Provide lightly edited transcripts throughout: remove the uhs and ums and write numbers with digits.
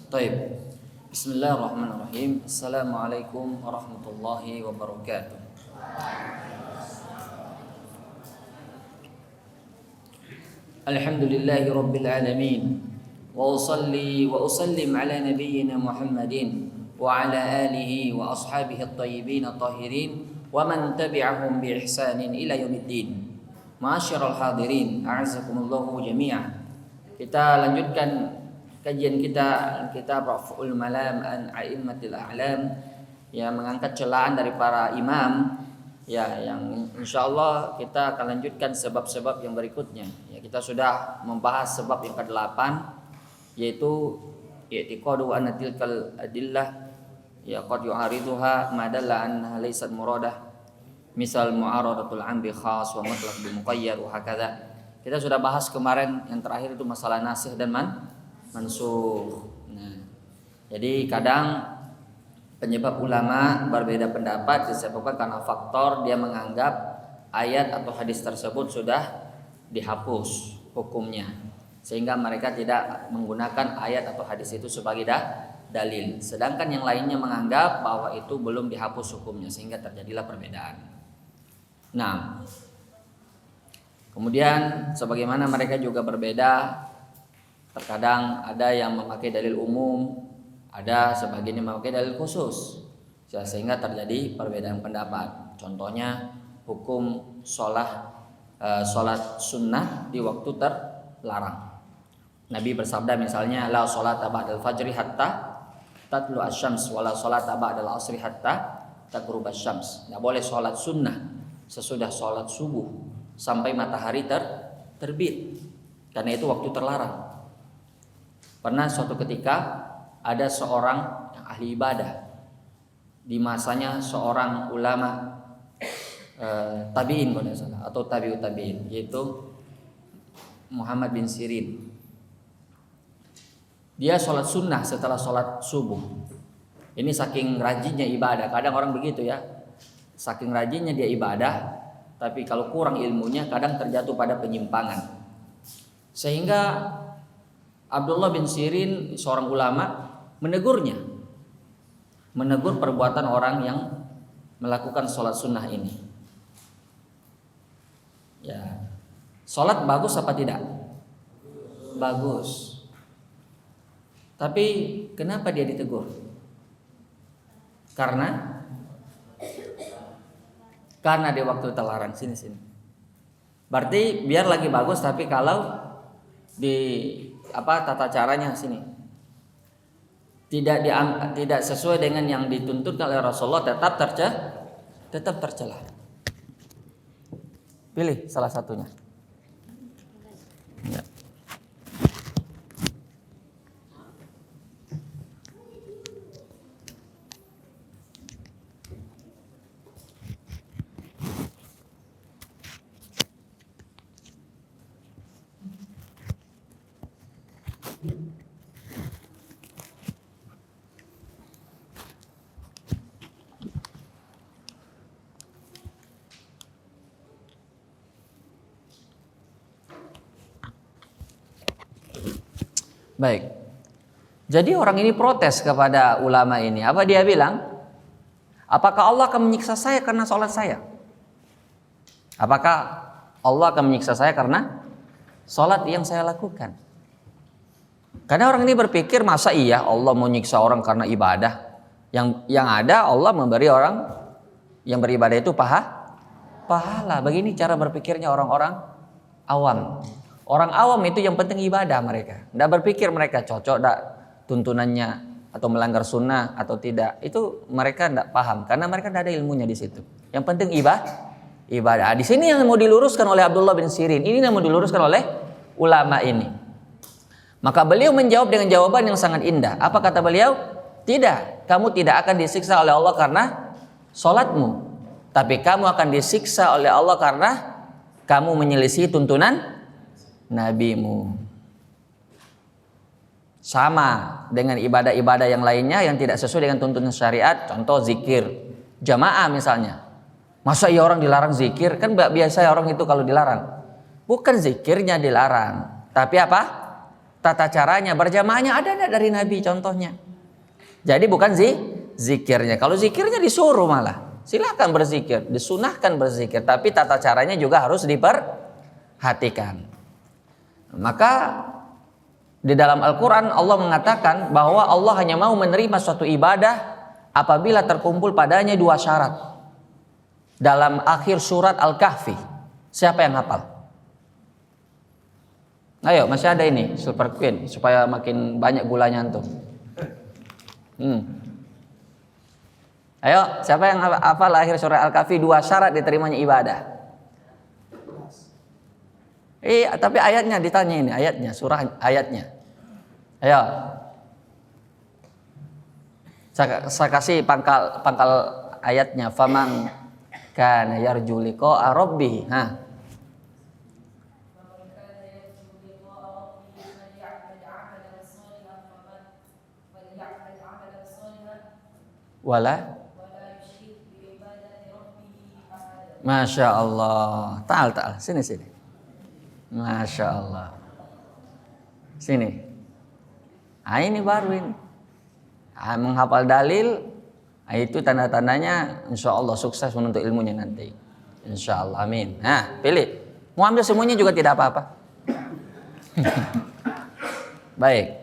Taib. Bismillahirrahmanirrahim. Assalamualaikum warahmatullahi wabarakatuh. Alhamdulillahi rabbil alamin. Wa usalli wa usallim ala nabiyyina Muhammadin wa ala alihi wa ashabihi at-tayyibin at-tahirin wa man tabi'ahum bi ihsanin ila yaumiddin. Ma'asyiral hadirin, a'azzakumullahu jami'an. Kita lanjutkan kajian kita kitab Raf'ul Malam an A'immatil A'lam yang mengangkat celaan dari para imam ya, yang insyaallah kita akan lanjutkan sebab-sebab yang berikutnya. Ya, kita sudah membahas sebab yang ke-8 yaitu i'tiqadu anna tilkal adillah ya qad yu'ariduha ma dalla annaha laysat muradah misal mu'aradatul amri khas wa mutlaq bi muqayyad wa hakadha. Kita sudah bahas kemarin yang terakhir itu masalah nasikh dan mansukh. Nah, jadi kadang penyebab ulama berbeda pendapat disebabkan karena faktor dia menganggap ayat atau hadis tersebut sudah dihapus hukumnya, sehingga mereka tidak menggunakan ayat atau hadis itu sebagai dalil. Sedangkan yang lainnya menganggap bahwa itu belum dihapus hukumnya, sehingga terjadilah perbedaan. Nah, kemudian sebagaimana mereka juga berbeda, terkadang ada yang memakai dalil umum, ada sebagian yang memakai dalil khusus, sehingga terjadi perbedaan pendapat. Contohnya hukum sholat sunnah di waktu terlarang. Nabi bersabda misalnya, la sholata ba'dal fajri hatta tatlu asy-syams wa la sholata ba'dal asri hatta taghrub asy-syams. Tidak boleh sholat sunnah sesudah sholat subuh sampai matahari terbit, karena itu waktu terlarang. Pernah suatu ketika ada seorang yang ahli ibadah di masanya seorang ulama tabi'in kalau tidak salah, atau tabi'ut tabi'in, yaitu Muhammad bin Sirin. Dia sholat sunnah setelah sholat subuh. Ini saking rajinnya ibadah. Kadang orang begitu ya, saking rajinnya dia ibadah, tapi kalau kurang ilmunya kadang terjatuh pada penyimpangan. Sehingga Abdullah bin Sirin, seorang ulama, menegur perbuatan orang yang melakukan sholat sunnah ini. Ya, sholat bagus apa tidak? Bagus. Tapi kenapa dia ditegur? Karena di waktu terlarang. Sini. Berarti biar lagi bagus, tapi kalau di tata caranya sini tidak sesuai dengan yang dituntut oleh Rasulullah, tetap tercela. Pilih salah satunya. Ya. Baik. Jadi orang ini protes kepada ulama ini. Apa dia bilang? Apakah Allah akan menyiksa saya karena sholat saya? Apakah Allah akan menyiksa saya karena sholat yang saya lakukan? Karena orang ini berpikir, masa iya Allah mau nyiksa orang karena ibadah? Yang ada Allah memberi orang yang beribadah itu pahala. Begini cara berpikirnya orang-orang awam. Orang awam itu yang penting ibadah mereka. Tidak berpikir mereka cocok tidak tuntunannya atau melanggar sunnah atau tidak. Itu mereka tidak paham karena mereka tidak ada ilmunya di situ. Yang penting ibadah. Di sini yang mau diluruskan oleh Abdullah bin Sirin. Ini yang mau diluruskan oleh ulama ini. Maka beliau menjawab dengan jawaban yang sangat indah. Apa kata beliau? Tidak, kamu tidak akan disiksa oleh Allah karena sholatmu, tapi kamu akan disiksa oleh Allah karena kamu menyelisih tuntunan nabimu. Sama dengan ibadah-ibadah yang lainnya yang tidak sesuai dengan tuntunan syariat. Contoh zikir jamaah misalnya. Masa iya orang dilarang zikir? Kan biasa orang itu kalau dilarang, bukan zikirnya dilarang, tapi apa? tata caranya berjamaahnya ada enggak dari Nabi contohnya? Jadi bukan zikirnya. Kalau zikirnya disuruh malah. Silakan berzikir, disunahkan berzikir, tapi tata caranya juga harus diperhatikan. Maka di dalam Al-Quran Allah mengatakan bahwa Allah hanya mau menerima suatu ibadah apabila terkumpul padanya dua syarat. Dalam akhir surat Al-Kahfi. Siapa yang hafal? Ayo, masih ada ini Super Queen supaya makin banyak gulanya antum. Ayo, siapa yang hafal akhir surat Al-Kahfi, dua syarat diterimanya ibadah? Tapi ayatnya ditanya ini, ayatnya, surah ayatnya. Ayo. Saya kasih pangkal ayatnya, faman kana yarju liqa'a rabbih. Wala Masya Allah. Ta'al. Sini. Masya Allah. Sini. Ini baru ini. Menghafal dalil, itu tanda-tandanya insya Allah sukses menuntut ilmunya nanti. Insya Allah, amin. Pilih. Mau ambil semuanya juga tidak apa-apa. Baik.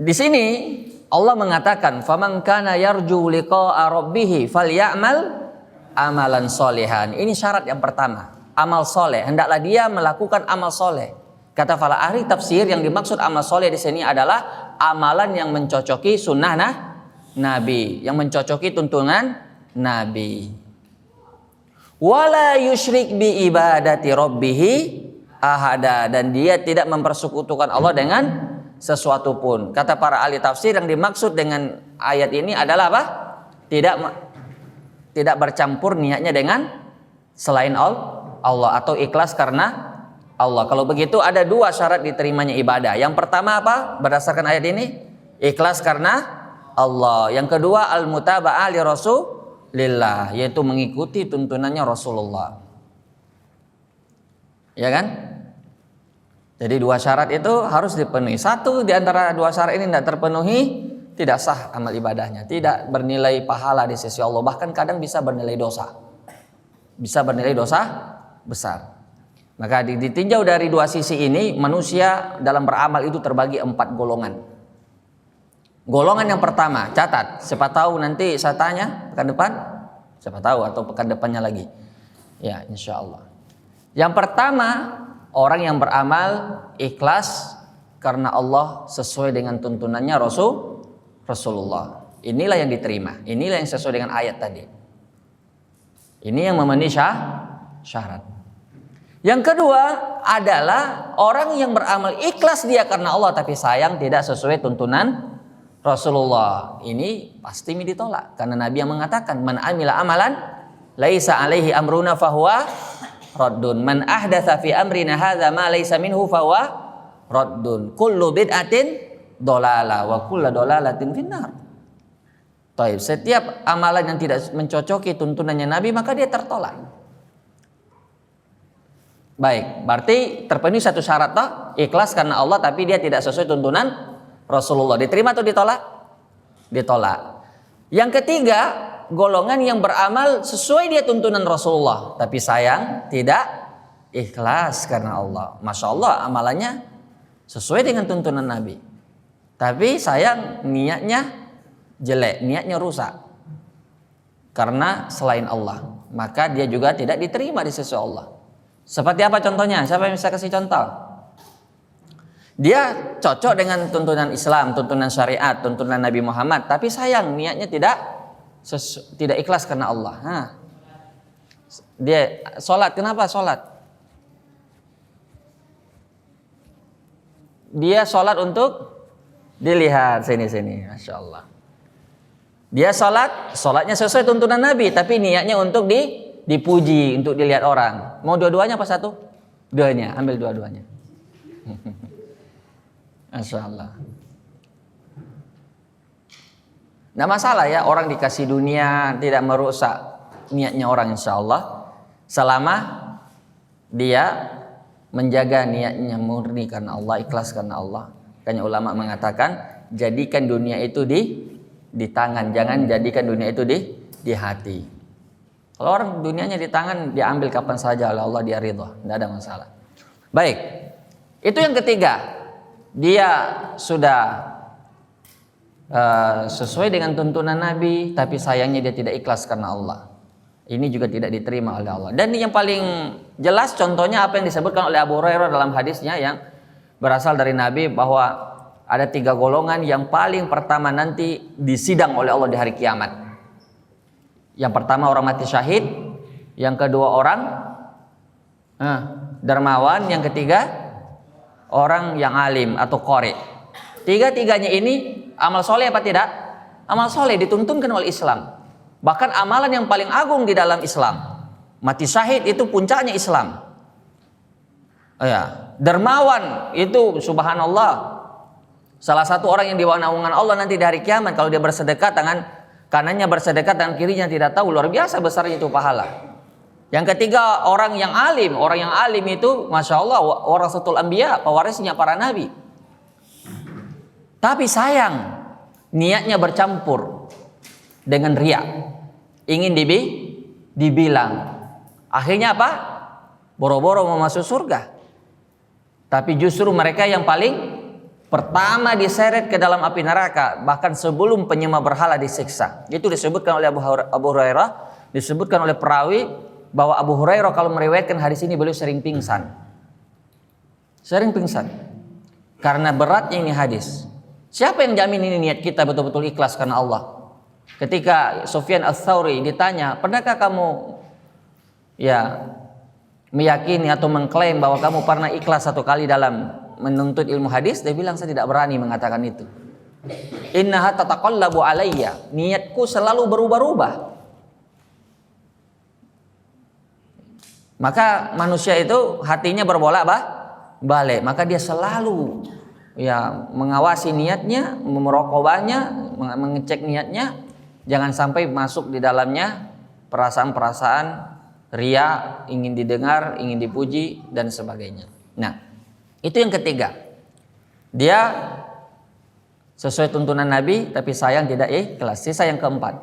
Di sini Allah mengatakan, "Faman kana yarju liqa'a rabbih falyamal amalan sholihan." Ini syarat yang pertama, amal soleh. Hendaklah dia melakukan amal soleh. Kata para ahli tafsir, yang dimaksud amal soleh di sini adalah amalan yang mencocoki sunnah Nabi, yang mencocoki tuntunan Nabi. Wala yusyrik bi ibadati rabbih ahada, dan dia tidak mempersekutukan Allah dengan sesuatu pun. Kata para ahli tafsir, yang dimaksud dengan ayat ini adalah apa? Tidak bercampur niatnya dengan selain Allah, atau ikhlas karena Allah. Kalau begitu ada dua syarat diterimanya ibadah. Yang pertama apa? Berdasarkan ayat ini, ikhlas karena Allah. Yang kedua, al-mutaba'ah li Rasulillah, yaitu mengikuti tuntunannya Rasulullah. Ya kan? Jadi dua syarat itu harus dipenuhi. Satu di antara dua syarat ini tidak terpenuhi, tidak sah amal ibadahnya, tidak bernilai pahala di sisi Allah, bahkan kadang bisa bernilai dosa. Bisa bernilai dosa besar. Maka ditinjau dari dua sisi ini, manusia dalam beramal itu terbagi 4 golongan. Golongan yang pertama, catat, siapa tahu nanti saya tanya pekan depan, siapa tahu, atau pekan depannya lagi. Ya, insya Allah. Yang pertama, orang yang beramal ikhlas karena Allah sesuai dengan tuntunannya Rasulullah. Inilah yang diterima. Inilah yang sesuai dengan ayat tadi. Ini yang memenuhi syarat. Yang kedua adalah orang yang beramal ikhlas dia karena Allah, tapi sayang tidak sesuai tuntunan Rasulullah. Ini pasti ditolak, karena Nabi yang mengatakan, man amila amalan laisa alaihi amruna fahuwa raddun, man ahdatsa fi amrina hadza ma laisa minhu fahuwa raddun, kullu bid'atin dolalah wa kullu dolalatin finnar. Taib, setiap amalan yang tidak mencocoki tuntunannya Nabi maka dia tertolak. Baik, berarti terpenuhi satu syarat toh, ikhlas karena Allah tapi dia tidak sesuai tuntunan Rasulullah. Diterima atau ditolak? Ditolak. Yang ketiga, golongan yang beramal sesuai dia tuntunan Rasulullah, tapi sayang tidak ikhlas karena Allah. Masya Allah, amalannya sesuai dengan tuntunan Nabi, tapi sayang niatnya jelek, niatnya rusak karena selain Allah, maka dia juga tidak diterima di sisi Allah. Seperti apa contohnya? Siapa yang bisa kasih contoh? Dia cocok dengan tuntunan Islam, tuntunan syariat, tuntunan Nabi Muhammad, tapi sayang niatnya tidak ikhlas karena Allah. Dia sholat, kenapa sholat? Dia sholat untuk dilihat, sini, Masya Allah. Dia sholatnya sesuai tuntunan Nabi, tapi niatnya untuk dipuji, untuk dilihat orang. Mau dua-duanya apa satu? Duanya, ambil dua-duanya. Masya Allah. Nah masalah ya, orang dikasih dunia tidak merusak niatnya orang, insya Allah, selama dia menjaga niatnya murni karena Allah, ikhlas karena Allah. Makanya ulama mengatakan jadikan dunia itu di tangan, jangan jadikan dunia itu di hati. Kalau orang dunianya di tangan, diambil kapan saja oleh Allah, dia ridha, tidak ada masalah. Baik, itu yang ketiga, dia sudah sesuai dengan tuntunan Nabi, tapi sayangnya dia tidak ikhlas karena Allah. Ini juga tidak diterima oleh Allah. Dan yang paling jelas contohnya apa yang disebutkan oleh Abu Hurairah dalam hadisnya yang berasal dari Nabi, bahwa ada 3 golongan yang paling pertama nanti disidang oleh Allah di hari kiamat. Yang pertama orang mati syahid, yang kedua orang dermawan, yang ketiga orang yang alim atau qori. Tiga-tiganya ini amal soleh apa tidak? Amal soleh dituntunkan oleh Islam. Bahkan amalan yang paling agung di dalam Islam. Mati syahid itu puncaknya Islam. Dermawan itu subhanallah. Salah satu orang yang di bawah naungan Allah nanti di hari kiamat, kalau dia bersedekah tangan kanannya bersedekah, tangan kirinya tidak tahu, luar biasa besarnya itu pahala. Yang ketiga orang yang alim. Orang yang alim itu masya Allah warasatul anbiya, pewarisnya para nabi. Tapi sayang, niatnya bercampur dengan riya, ingin dibilang. Akhirnya apa? Boro-boro mau masuk surga. Tapi justru mereka yang paling pertama diseret ke dalam api neraka, bahkan sebelum penyembah berhala disiksa. Itu disebutkan oleh Abu Hurairah, disebutkan oleh perawi bahwa Abu Hurairah kalau meriwayatkan hadis ini beliau sering pingsan. Sering pingsan. Karena beratnya ini hadis. Siapa yang jamin ini niat kita betul-betul ikhlas karena Allah? Ketika Sufyan Ats-Tsauri ditanya, pernahkah kamu meyakini atau mengklaim bahwa kamu pernah ikhlas 1 kali dalam menuntut ilmu hadis? Dia bilang, saya tidak berani mengatakan itu. Innaha tataqallabu alayya, niatku selalu berubah-ubah. Maka manusia itu hatinya berbolak-balik, maka dia selalu mengawasi niatnya, memerokobahnya, mengecek niatnya, jangan sampai masuk di dalamnya perasaan-perasaan riya, ingin didengar, ingin dipuji dan sebagainya. Nah, itu yang ketiga. Dia sesuai tuntunan Nabi tapi sayang tidak ikhlas. Sisa yang keempat.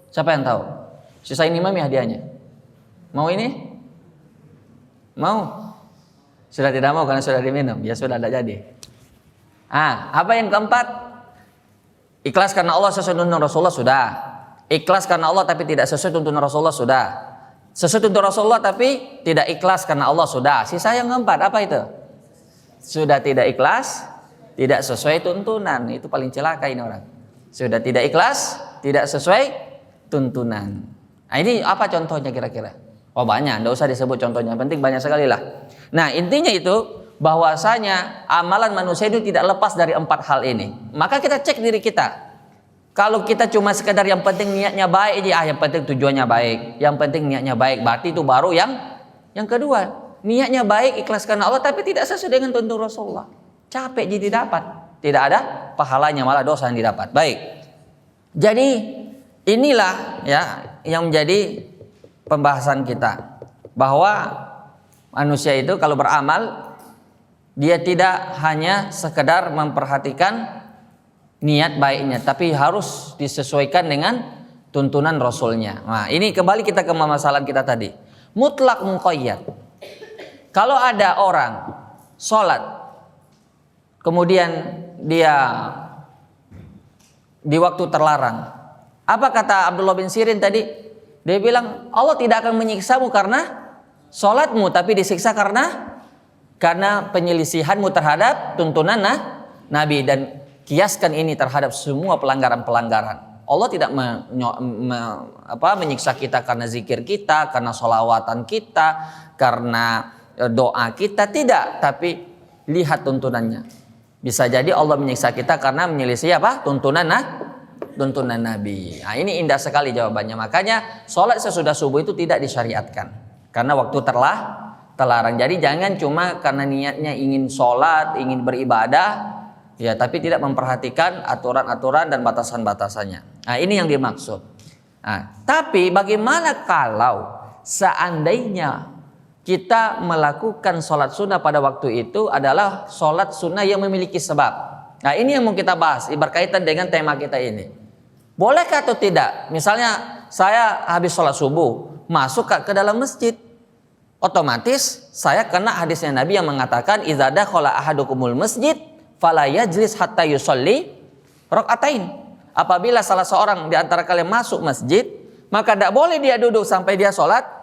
Siapa yang tahu? Sisa ini mami hadiahnya. Mau ini? Mau? Sudah tidak mau karena sudah diminum. Ya sudah, tidak jadi. Apa yang keempat? Ikhlas karena Allah sesuai tuntunan Rasulullah, sudah. Ikhlas karena Allah tapi tidak sesuai tuntunan Rasulullah, sudah. Sesuai tuntunan Rasulullah tapi tidak ikhlas karena Allah, sudah. Sisa yang keempat apa itu? Sudah tidak ikhlas, tidak sesuai tuntunan. Itu paling celaka ini orang. Sudah tidak ikhlas, tidak sesuai tuntunan. Nah, ini apa contohnya kira-kira? Oh banyak, tidak usah disebut contohnya. Penting banyak sekali lah. Nah intinya itu bahwasanya amalan manusia itu tidak lepas dari 4 hal ini. Maka kita cek diri kita. Kalau kita cuma sekedar yang penting niatnya baik aja, yang penting tujuannya baik, yang penting niatnya baik, berarti itu baru yang kedua. Niatnya baik, ikhlas karena Allah tapi tidak sesuai dengan tuntunan Rasulullah. Capek jadi dapat, tidak ada pahalanya, malah dosa yang didapat. Baik. Jadi inilah yang menjadi pembahasan kita, bahwa manusia itu kalau beramal dia tidak hanya sekedar memperhatikan niat baiknya, tapi harus disesuaikan dengan tuntunan Rasulnya. Nah, ini kembali kita ke permasalahan kita tadi. Mutlak muqayyad. Kalau ada orang sholat, kemudian dia di waktu terlarang, apa kata Abdullah bin Sirin tadi? Dia bilang Allah tidak akan menyiksamu karena sholatmu, tapi disiksa karena penyelisihanmu terhadap tuntunan Nabi. Dan kiaskan ini terhadap semua pelanggaran-pelanggaran. Allah tidak menyiksa kita karena zikir kita, karena sholawatan kita, karena doa kita, tidak. Tapi lihat tuntunannya. Bisa jadi Allah menyiksa kita karena menyelisih tuntunan Nabi. Nah, ini indah sekali jawabannya. Makanya sholat sesudah subuh itu tidak disyariatkan karena waktu terlarang. Jadi jangan cuma karena niatnya ingin sholat, ingin beribadah, tapi tidak memperhatikan aturan-aturan dan batasan-batasannya. Nah, ini yang dimaksud. Nah, tapi bagaimana kalau seandainya kita melakukan sholat sunnah pada waktu itu adalah sholat sunnah yang memiliki sebab. Nah, ini yang mau kita bahas berkaitan dengan tema kita ini. Bolehkah atau tidak? Misalnya saya habis sholat subuh masuk ke dalam masjid, otomatis saya kena hadisnya Nabi yang mengatakan idza dakhala ahadukumul masjid fala yajlis hatta yusolli rakaatain. Apabila salah seorang di antara kalian masuk masjid, maka tidak boleh dia duduk sampai dia sholat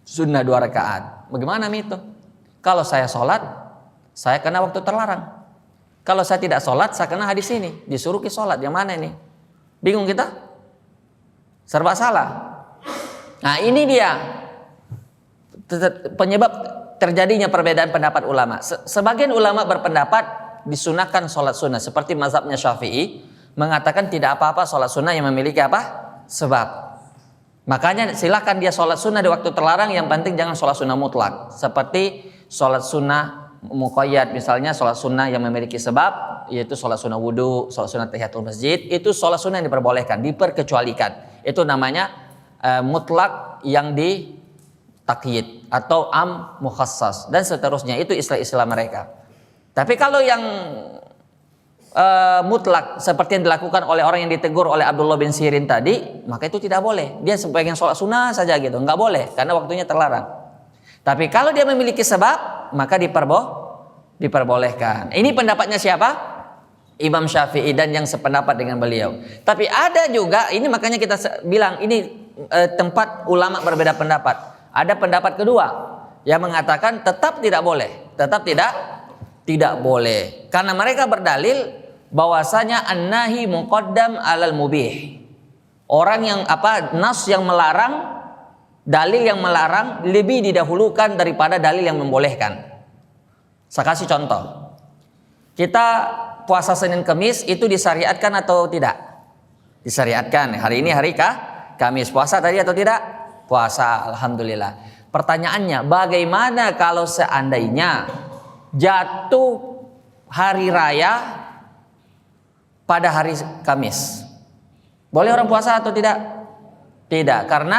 sunnah 2 rakaat. Bagaimana itu? Kalau saya sholat, saya kena waktu terlarang. Kalau saya tidak sholat, saya kena hadis ini. Disuruh ke sholat, yang mana ini? Bingung kita? Serba salah. Nah, ini dia penyebab terjadinya perbedaan pendapat ulama. Sebagian ulama berpendapat disunahkan sholat sunnah, seperti mazhabnya Syafi'i mengatakan tidak apa-apa sholat sunnah yang memiliki apa? Sebab. Makanya silakan dia sholat sunnah di waktu terlarang, yang penting jangan sholat sunnah mutlak. Seperti sholat sunnah muqayyad, misalnya sholat sunnah yang memiliki sebab, yaitu sholat sunnah wudu, sholat sunnah tahiyatul masjid, itu sholat sunnah yang diperbolehkan, diperkecualikan. Itu namanya mutlak yang ditakyid atau am mukhassas dan seterusnya, itu istilah-istilah mereka. Tapi kalau yang mutlak seperti yang dilakukan oleh orang yang ditegur oleh Abdullah bin Sirin tadi, maka itu tidak boleh. Dia sebagian sholat sunnah saja gitu, nggak boleh karena waktunya terlarang. Tapi kalau dia memiliki sebab, maka diperbolehkan. Ini pendapatnya siapa? Imam Syafi'i dan yang sependapat dengan beliau. Tapi ada juga, ini makanya kita bilang ini tempat ulama berbeda pendapat. Ada pendapat kedua yang mengatakan tetap tidak boleh, tetap tidak boleh. Karena mereka berdalil bahwasanya an-nahi muqaddam alal mubih. Orang yang nas yang melarang, dalil yang melarang lebih didahulukan daripada dalil yang membolehkan. Saya kasih contoh. Kita puasa Senin Kamis itu disyariatkan atau tidak? Disyariatkan. Hari ini hari Kamis. Puasa tadi atau tidak? Puasa, alhamdulillah. Pertanyaannya, bagaimana kalau seandainya jatuh hari raya pada hari Kamis? Boleh orang puasa atau tidak? Tidak, karena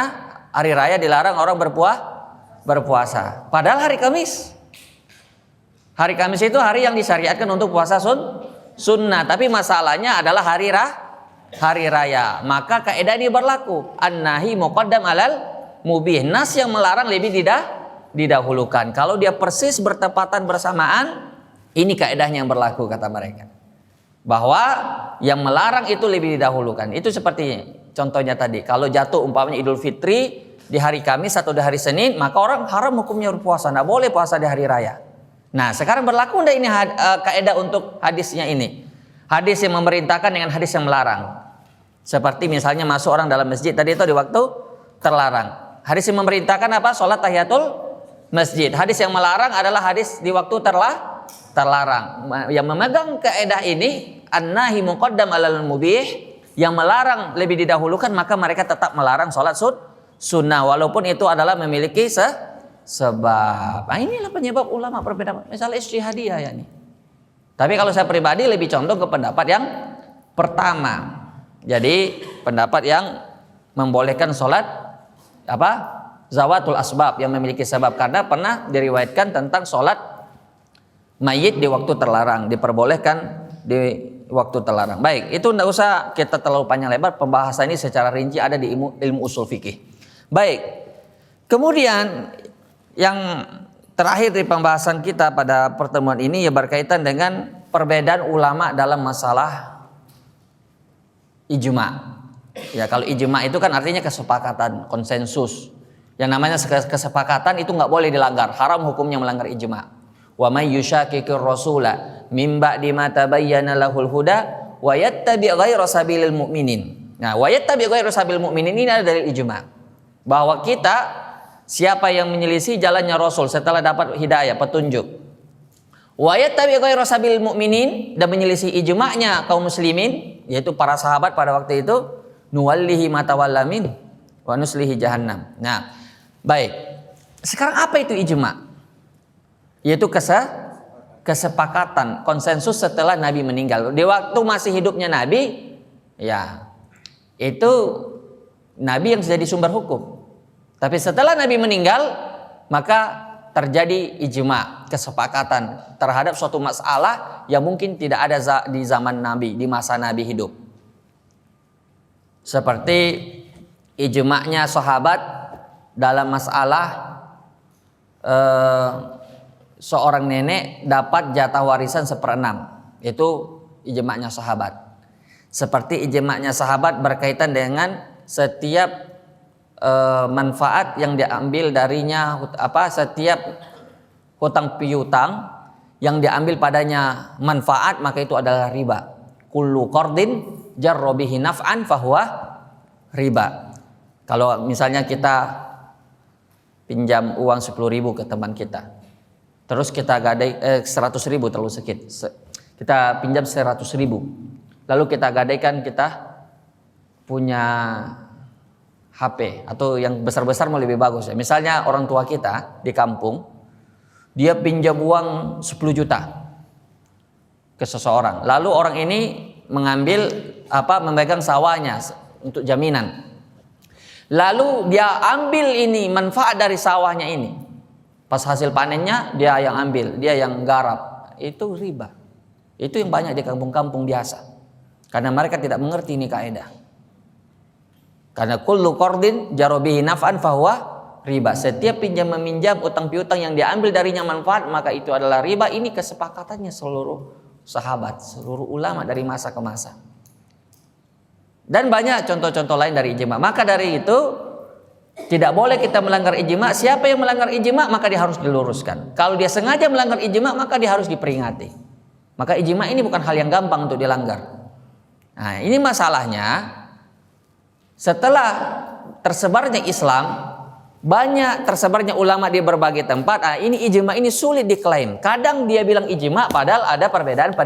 hari raya dilarang orang berpuasa. Padahal hari Kamis. Hari Kamis itu hari yang disyariatkan untuk puasa sunnah. Tapi masalahnya adalah hari raya. Maka kaidah ini berlaku. An-nahi muqaddam alal mubih. Nas yang melarang lebih didahulukan. Kalau dia persis bertepatan bersamaan, ini kaidahnya yang berlaku kata mereka. Bahwa yang melarang itu lebih didahulukan. Itu seperti contohnya tadi. Kalau jatuh umpamanya Idul Fitri di hari Kamis atau di hari Senin, maka orang haram hukumnya berpuasa. Tidak boleh puasa di hari raya. Nah, sekarang berlaku enggak ini kaidah untuk hadisnya ini? Hadis yang memerintahkan dengan hadis yang melarang. Seperti misalnya masuk orang dalam masjid tadi itu di waktu terlarang. Hadis yang memerintahkan apa? Salat tahiyatul masjid. Hadis yang melarang adalah hadis di waktu terlarang. Yang memegang kaidah ini an-nahi muqaddam alal mubih, yang melarang lebih didahulukan, maka mereka tetap melarang salat sunnah walaupun itu adalah memiliki sebab. Nah, inilah penyebab ulama berbeda. Misalnya ijtihadiyah ya nih. Tapi kalau saya pribadi lebih condong ke pendapat yang pertama. Jadi pendapat yang membolehkan sholat zawatul asbab, yang memiliki sebab, karena pernah diriwayatkan tentang sholat mayit di waktu terlarang, diperbolehkan di waktu terlarang. Baik, itu tidak usah kita terlalu panjang lebar, pembahasan ini secara rinci ada di ilmu usul fikih. Baik, kemudian yang terakhir di pembahasan kita pada pertemuan ini ya berkaitan dengan perbedaan ulama dalam masalah ijma. Ya, kalau ijma itu kan artinya kesepakatan, konsensus. Yang namanya kesepakatan itu nggak boleh dilanggar, haram hukumnya melanggar ijma. Wa may yushaqiqir rasula mim ba'di ma tabayyana lahul huda wa yattabi' ghayra sabilil mu'minin. Nah, wa yattabi' ghayra sabilil mu'minin ini adalah dari ijma. Bahwa kita, siapa yang menyelisih jalannya Rasul setelah dapat hidayah, petunjuk, wa yattabi' ghayra sabilil mu'minin, dan menyelisih ijma'nya kaum muslimin, yaitu para sahabat pada waktu itu, nuwallihi ma tawalla min wa nuslihi jahannam. Nah, baik. Sekarang apa itu ijma'? Yaitu kesepakatan, konsensus setelah Nabi meninggal. Di waktu masih hidupnya Nabi, ya itu Nabi yang jadi sumber hukum. Tapi setelah Nabi meninggal, maka terjadi ijma, kesepakatan terhadap suatu masalah yang mungkin tidak ada di zaman Nabi, di masa Nabi hidup. Seperti ijma'nya sahabat dalam masalah seorang nenek dapat jatah warisan 1/6. Itu ijma'nya sahabat. Seperti ijma'nya sahabat berkaitan dengan setiap manfaat yang diambil darinya, setiap hutang piutang yang diambil padanya manfaat, maka itu adalah riba. Kullu qardin jarra bihi naf'an fahuwa riba. Kalau misalnya kita pinjam uang 10.000 ke teman kita, terus kita gadai 100.000 terlalu sedikit, kita pinjam 100.000, lalu kita gadaikan, kita punya HP atau yang besar-besar mau lebih bagus ya. Misalnya orang tua kita di kampung, dia pinjam uang 10 juta ke seseorang. Lalu orang ini memegang sawahnya untuk jaminan. Lalu dia ambil ini manfaat dari sawahnya ini. Pas hasil panennya dia yang ambil, dia yang garap. Itu riba. Itu yang banyak di kampung-kampung biasa. Karena mereka tidak mengerti ini kaidah. Karena kullu qardin jarra bihi naf'an fahuwa riba. Setiap pinjam meminjam, utang piutang yang diambil darinya manfaat, maka itu adalah riba. Ini kesepakatannya seluruh sahabat, seluruh ulama dari masa ke masa. Dan banyak contoh-contoh lain dari ijma. Maka dari itu tidak boleh kita melanggar ijma. Siapa yang melanggar ijma maka dia harus diluruskan. Kalau dia sengaja melanggar ijma maka dia harus diperingati. Maka ijma ini bukan hal yang gampang untuk dilanggar. Nah, ini masalahnya. Setelah tersebarnya Islam, banyak tersebarnya ulama di berbagai tempat. Ini ijma ini sulit diklaim. Kadang dia bilang ijma padahal ada perbedaan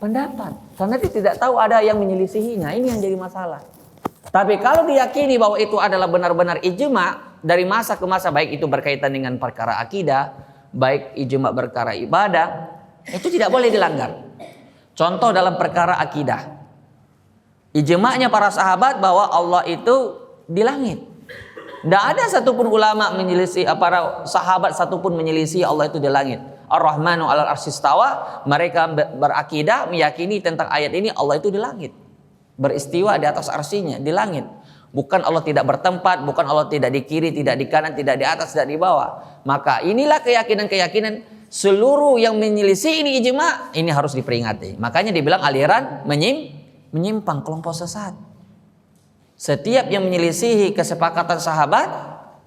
pendapat. Karena dia tidak tahu ada yang menyelisihinya. Ini yang jadi masalah. Tapi kalau diyakini bahwa itu adalah benar-benar ijma dari masa ke masa, baik itu berkaitan dengan perkara akidah, baik ijma perkara ibadah, itu tidak boleh dilanggar. Contoh dalam perkara akidah. Ijma'nya para sahabat bahwa Allah itu di langit. Tidak ada satupun ulama menyelisih, para sahabat satupun menyelisih Allah itu di langit. Ar-Rahmanu 'alal arsy istawa. Mereka berakidah, meyakini tentang ayat ini Allah itu di langit. Beristiwa di atas arsinya, di langit. Bukan Allah tidak bertempat, bukan Allah tidak di kiri, tidak di kanan, tidak di atas, tidak di bawah. Maka inilah keyakinan-keyakinan seluruh yang menyelisih ini ijma, ini harus diperingati. Makanya dibilang aliran menyimpang, kelompok sesat. Setiap yang menyelisihi kesepakatan sahabat,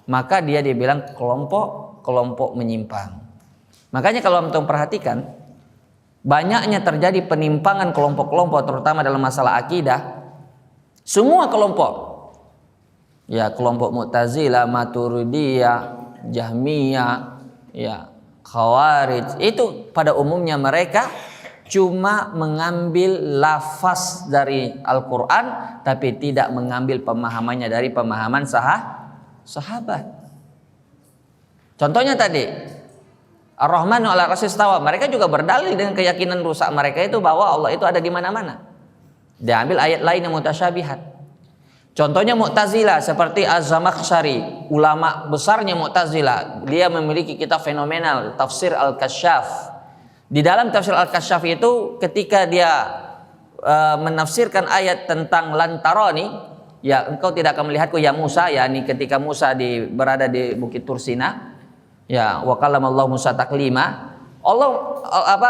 maka dia dibilang kelompok menyimpang. Makanya kalau antum perhatikan, banyaknya terjadi penimpangan kelompok-kelompok terutama dalam masalah akidah. Semua kelompok, ya kelompok Mu'tazilah, Maturidiyah, Jahmiyah, ya Khawarij, itu pada umumnya mereka cuma mengambil lafaz dari Al-Quran tapi tidak mengambil pemahamannya dari pemahaman sahabat. Contohnya tadi Ar-Rahmanu 'alal arsy istawa, mereka juga berdalil dengan keyakinan rusak mereka itu bahwa Allah itu ada di mana-mana. Diambil ayat lain yang mutasyabihat. Contohnya Mu'tazilah seperti Az-Zamakhsyari, ulama besarnya Mu'tazilah, dia memiliki kitab fenomenal Tafsir Al-Kasyaf. Di dalam Tafsir Al-Kasyaf itu ketika dia menafsirkan ayat tentang lantaroni, ya engkau tidak akan melihatku ya Musa, yakni ketika Musa berada di Bukit Tursina, ya wa kallamallahu Musa taklima.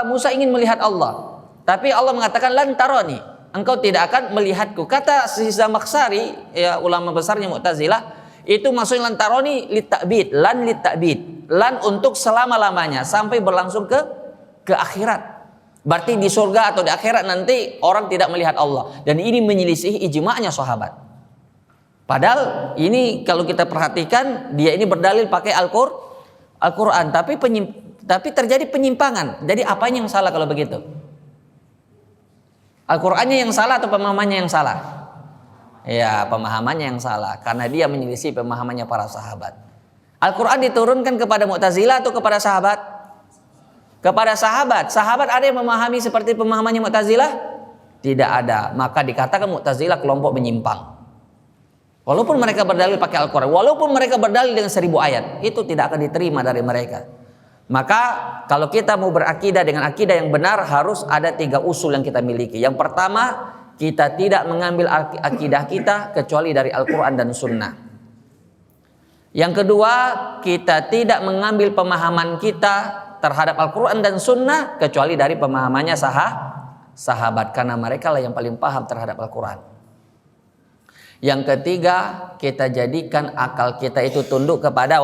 Musa ingin melihat Allah, tapi Allah mengatakan lantaroni, engkau tidak akan melihatku. Kata Zamakhsyari, ya ulama besarnya Mu'tazilah, itu maksudnya lantaroni litabid, lan untuk selama-lamanya sampai berlangsung ke akhirat. Berarti di surga atau di akhirat nanti orang tidak melihat Allah. Dan ini menyelisihi ijma'nya sahabat. Padahal ini kalau kita perhatikan, dia ini berdalil pakai Al-Quran, tapi terjadi penyimpangan. Jadi apanya yang salah kalau begitu? Al-Qurannya yang salah atau pemahamannya yang salah? Ya, pemahamannya yang salah karena dia menyelisih pemahamannya para sahabat. Al-Quran diturunkan kepada Mu'tazilah atau kepada sahabat? Kepada sahabat. Sahabat ada yang memahami seperti pemahamannya Mu'tazilah? Tidak ada. Maka dikatakan Mu'tazilah kelompok menyimpang. Walaupun mereka berdalil pakai Al-Quran, walaupun mereka berdalil dengan 1000 ayat, itu tidak akan diterima dari mereka. Maka kalau kita mau berakidah dengan akidah yang benar, harus ada 3 usul yang kita miliki. Yang pertama, kita tidak mengambil akidah kita kecuali dari Al-Quran dan Sunnah. Yang kedua, kita tidak mengambil pemahaman kita terhadap Al-Quran dan Sunnah kecuali dari pemahamannya sahabat, karena mereka lah yang paling paham terhadap Al-Quran. Yang ketiga, kita jadikan akal kita itu tunduk kepada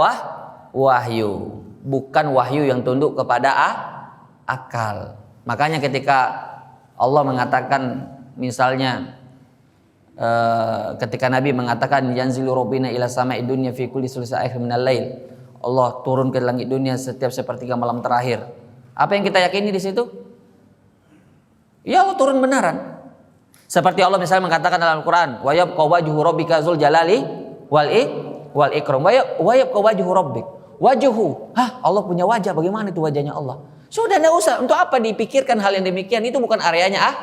wahyu, bukan wahyu yang tunduk kepada akal. Makanya ketika Allah mengatakan, misalnya ketika Nabi mengatakan yanzilu rabbina ila sama'i dunya fi kulli sulusi akhir minal lail, Allah turun ke langit dunia setiap sepertiga malam terakhir. Apa yang kita yakini di situ? Ya, Allah turun benaran. Seperti Allah misalnya mengatakan dalam Al-Quran, wa yabqa wajhu rabbika dzul jalali wal ikram. Wa yabqa wajhu rabbik. Wajhu. Allah punya wajah, bagaimana itu wajahnya Allah? Sudah, tidak usah. Untuk apa dipikirkan hal yang demikian? Itu bukan areanya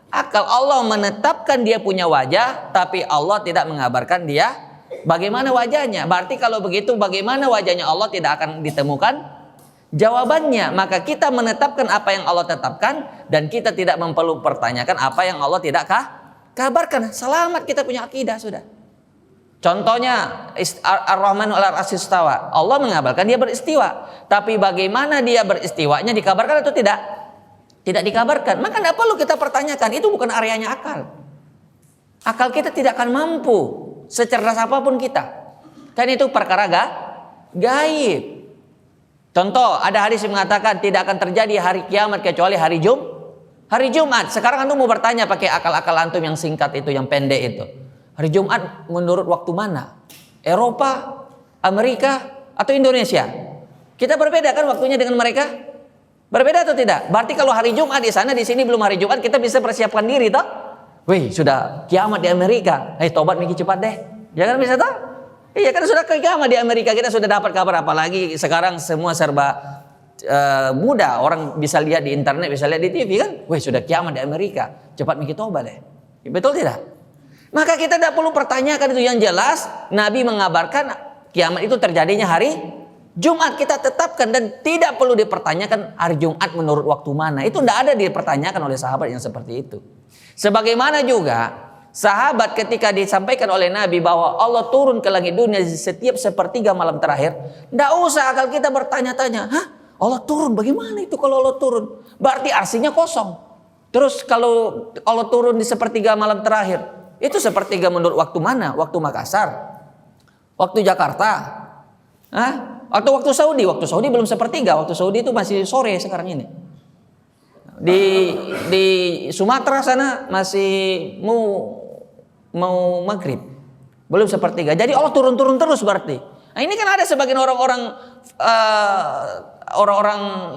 akal. Allah menetapkan dia punya wajah, tapi Allah tidak mengabarkan dia bagaimana wajahnya. Berarti kalau begitu, bagaimana wajahnya Allah tidak akan ditemukan jawabannya. Maka kita menetapkan apa yang Allah tetapkan, dan kita tidak perlu pertanyakan apa yang Allah tidak kabarkan. Selamat, kita punya akidah sudah. Contohnya Ar-Rahmanu 'alal 'arsy istawa. Allah mengabarkan dia beristiwa, tapi bagaimana dia beristiwanya dikabarkan atau tidak? Tidak dikabarkan. Maka tidak perlu kita pertanyakan, itu bukan areanya akal. Akal kita tidak akan mampu, secerdas apapun kita. Kan itu perkara gaib. Contoh, ada hadis yang mengatakan tidak akan terjadi hari kiamat kecuali hari Jumat. Sekarang antum mau bertanya pakai akal-akal antum yang singkat itu, yang pendek itu. Hari Jumat menurut waktu mana? Eropa, Amerika, atau Indonesia? Kita berbeda kan waktunya dengan mereka? Berbeda atau tidak? Berarti kalau hari Jumat di sana, di sini belum hari Jumat, kita bisa persiapkan diri toh? Wih, sudah kiamat di Amerika. Tobat mikir cepat deh. Jangan bisa toh? Iya kan sudah kiamat di Amerika, kita sudah dapat kabar, apalagi sekarang semua serba mudah. Orang bisa lihat di internet, bisa lihat di TV kan. Wih, sudah kiamat di Amerika. Cepat mikir tobat deh. Betul tidak? Maka kita tidak perlu pertanyakan itu. Yang jelas Nabi mengabarkan kiamat itu terjadinya hari Jumat. Kita tetapkan dan tidak perlu dipertanyakan hari Jumat menurut waktu mana. Itu tidak ada dipertanyakan oleh sahabat yang seperti itu. Sebagaimana juga sahabat ketika disampaikan oleh Nabi bahwa Allah turun ke langit dunia setiap sepertiga malam terakhir, tidak usah akal kita bertanya-tanya, Allah turun, bagaimana itu kalau Allah turun? Berarti arsinya kosong. Terus kalau Allah turun di sepertiga malam terakhir, itu sepertiga menurut waktu mana? Waktu Makassar? Waktu Jakarta? Atau waktu Saudi? Waktu Saudi belum sepertiga, waktu Saudi itu masih sore sekarang ini. Di Sumatera sana masih mau maghrib, belum sepertiga. Jadi Allah turun terus berarti. Nah, ini kan ada sebagian orang-orang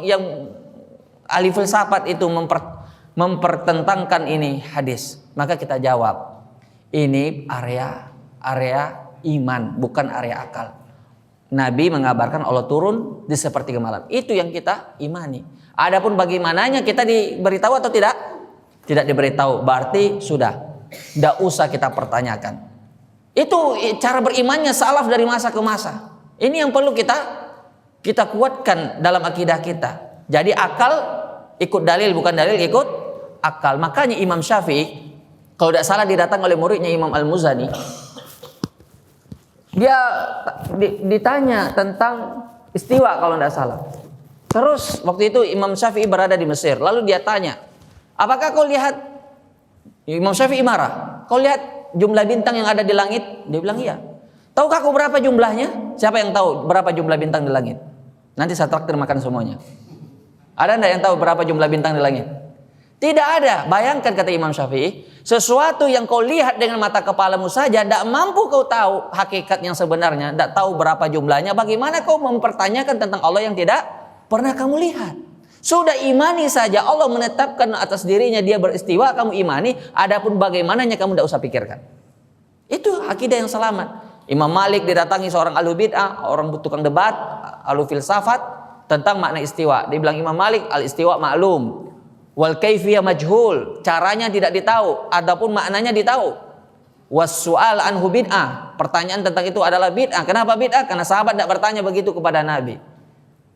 yang ahli filsafat itu mempertentangkan ini hadis. Maka kita jawab, ini area iman, bukan area akal. Nabi mengabarkan Allah turun di sepertiga malam. Itu yang kita imani. Adapun bagaimananya kita diberitahu atau tidak? Tidak diberitahu. Berarti sudah. Tidak usah kita pertanyakan. Itu cara berimannya salaf dari masa ke masa. Ini yang perlu kita kuatkan dalam akidah kita. Jadi akal ikut dalil, bukan dalil ikut akal. Makanya Imam Syafi'i, kalau tidak salah didatang oleh muridnya Imam Al-Muzani, dia ditanya tentang istiwa kalau tidak salah. Terus waktu itu Imam Syafi'i berada di Mesir. Lalu dia tanya, apakah kau lihat, Imam Syafi'i marah, kau lihat jumlah bintang yang ada di langit? Dia bilang iya. Tahukah kau berapa jumlahnya? Siapa yang tahu berapa jumlah bintang di langit? Nanti saya traktir makan semuanya. Ada enggak yang tahu berapa jumlah bintang di langit? Tidak ada. Bayangkan, kata Imam Syafi'i, sesuatu yang kau lihat dengan mata kepalamu saja, tidak mampu kau tahu hakikat yang sebenarnya, tidak tahu berapa jumlahnya. Bagaimana kau mempertanyakan tentang Allah yang tidak pernah kamu lihat? Sudah imani saja, Allah menetapkan atas dirinya dia beristiwa, kamu imani. Adapun bagaimananya kamu tidak usah pikirkan. Itu akidah yang selamat. Imam Malik didatangi seorang ahlu bid'ah, orang tukang debat, ahlu filsafat tentang makna istiwa. Dia bilang, Imam Malik, al istiwa maklum, wal kaifiyah majhul, caranya tidak ditahu, adapun maknanya ditahu. Was-su'al anhu bid'ah. Pertanyaan tentang itu adalah bid'ah. Kenapa bid'ah? Karena sahabat tidak bertanya begitu kepada Nabi.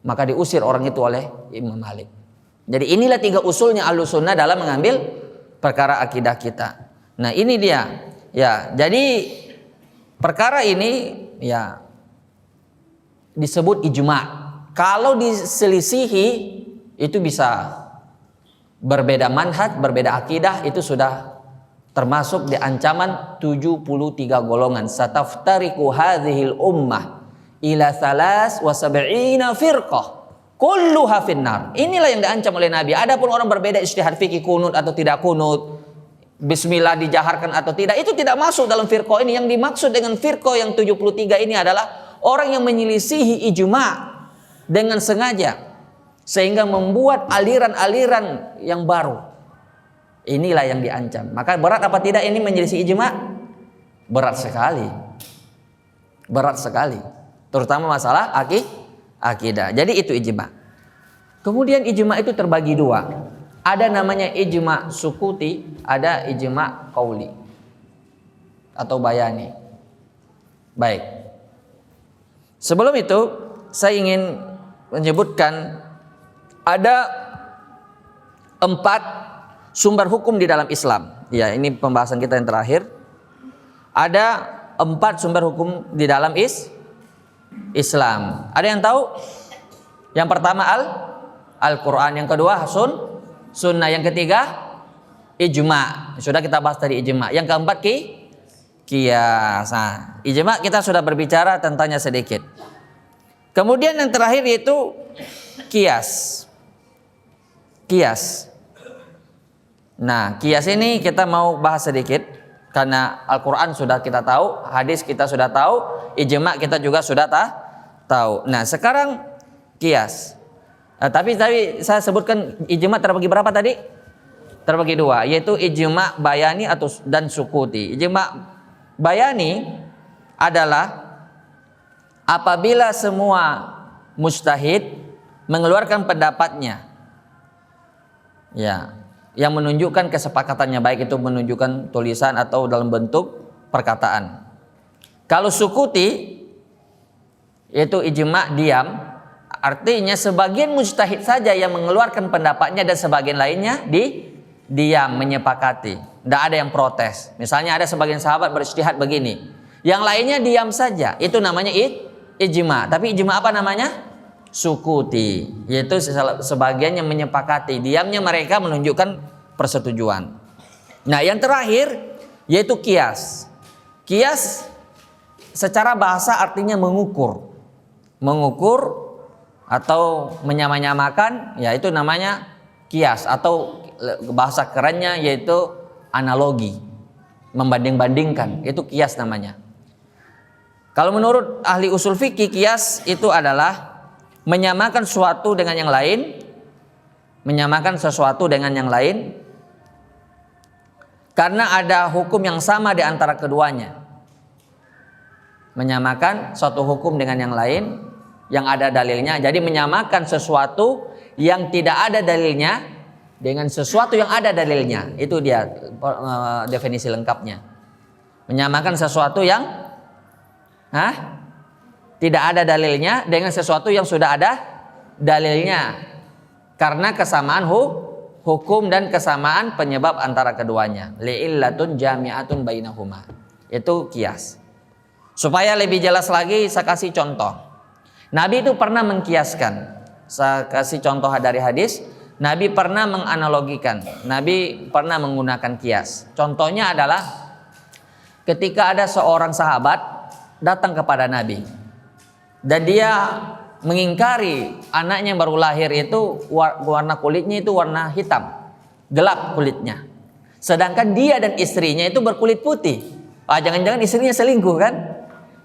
Maka diusir orang itu oleh Imam Malik. Jadi inilah 3 usulnya Ahlussunnah dalam mengambil perkara akidah kita. Nah, ini dia. Ya, jadi perkara ini ya disebut ijma'. Kalau diselisihi itu bisa berbeda manhaj, berbeda akidah, itu sudah termasuk di ancaman 73 golongan. Sataftariqu hadhil ummah ila 73 firqah kulluha finnar. Inilah yang diancam oleh Nabi. Adapun orang berbeda ijtihad fikih kunut atau tidak kunut, bismillah dijaharkan atau tidak, itu tidak masuk dalam firqah ini. Yang dimaksud dengan firqah yang 73 ini adalah orang yang menyelisihi ijma' dengan sengaja sehingga membuat aliran-aliran yang baru. Inilah yang diancam. Maka berat apa tidak ini menyelisih ijma'? Berat sekali. Berat sekali. Terutama masalah akidah. Jadi itu ijma'. Kemudian ijma' itu terbagi 2. Ada namanya ijma' sukuti, ada ijma' qauli atau bayani. Baik. Sebelum itu saya ingin menyebutkan ada 4 sumber hukum di dalam Islam. Ya, ini pembahasan kita yang terakhir. Ada 4 sumber hukum di dalam Islam. Ada yang tahu? Yang pertama Al-Quran, yang kedua sunnah, yang ketiga ijma'. Sudah kita bahas tadi ijma'. Yang keempat qiyas. Nah, ijma' kita sudah berbicara tentangnya sedikit. Kemudian yang terakhir yaitu qiyas. Nah, qiyas ini kita mau bahas sedikit karena Al-Quran sudah kita tahu, hadis kita sudah tahu, ijma' kita juga sudah tahu. Nah, sekarang qiyas. Tapi saya sebutkan ijma' terbagi berapa tadi? Terbagi 2, yaitu ijma' bayani dan sukuti. Ijma' bayani adalah apabila semua mujtahid mengeluarkan pendapatnya, ya, yang menunjukkan kesepakatannya, baik itu menunjukkan tulisan atau dalam bentuk perkataan. Kalau sukuti yaitu ijma' diam, artinya sebagian mujtahid saja yang mengeluarkan pendapatnya dan sebagian lainnya diam, menyepakati. Tidak ada yang protes. Misalnya ada sebagian sahabat berijtihad begini, yang lainnya diam saja, itu namanya ijma'. Tapi ijma' apa namanya? Sukuti, yaitu sebagian yang menyepakati, diamnya mereka menunjukkan persetujuan. Nah, yang terakhir yaitu qiyas. Qiyas secara bahasa artinya mengukur atau menyamakan, ya itu namanya qiyas, atau bahasa kerennya yaitu analogi, membanding-bandingkan, itu qiyas namanya. Kalau menurut ahli usul fikih, qiyas itu adalah menyamakan sesuatu dengan yang lain, karena ada hukum yang sama di antara keduanya. Menyamakan suatu hukum dengan yang lain yang ada dalilnya. Jadi menyamakan sesuatu yang tidak ada dalilnya dengan sesuatu yang ada dalilnya. Itu dia definisi lengkapnya. Menyamakan sesuatu yang tidak ada dalilnya dengan sesuatu yang sudah ada dalilnya, karena kesamaan hukum dan kesamaan penyebab antara keduanya. Li'illatun jami'atun bainahuma. Itu qiyas. Supaya lebih jelas lagi saya kasih contoh. Nabi itu pernah mengkiaskan. Saya kasih contoh dari hadis. Nabi pernah menganalogikan. Nabi pernah menggunakan qiyas. Contohnya adalah ketika ada seorang sahabat datang kepada Nabi dan dia mengingkari anaknya yang baru lahir itu warna kulitnya itu warna hitam, gelap kulitnya. Sedangkan dia dan istrinya itu berkulit putih. Jangan-jangan istrinya selingkuh kan?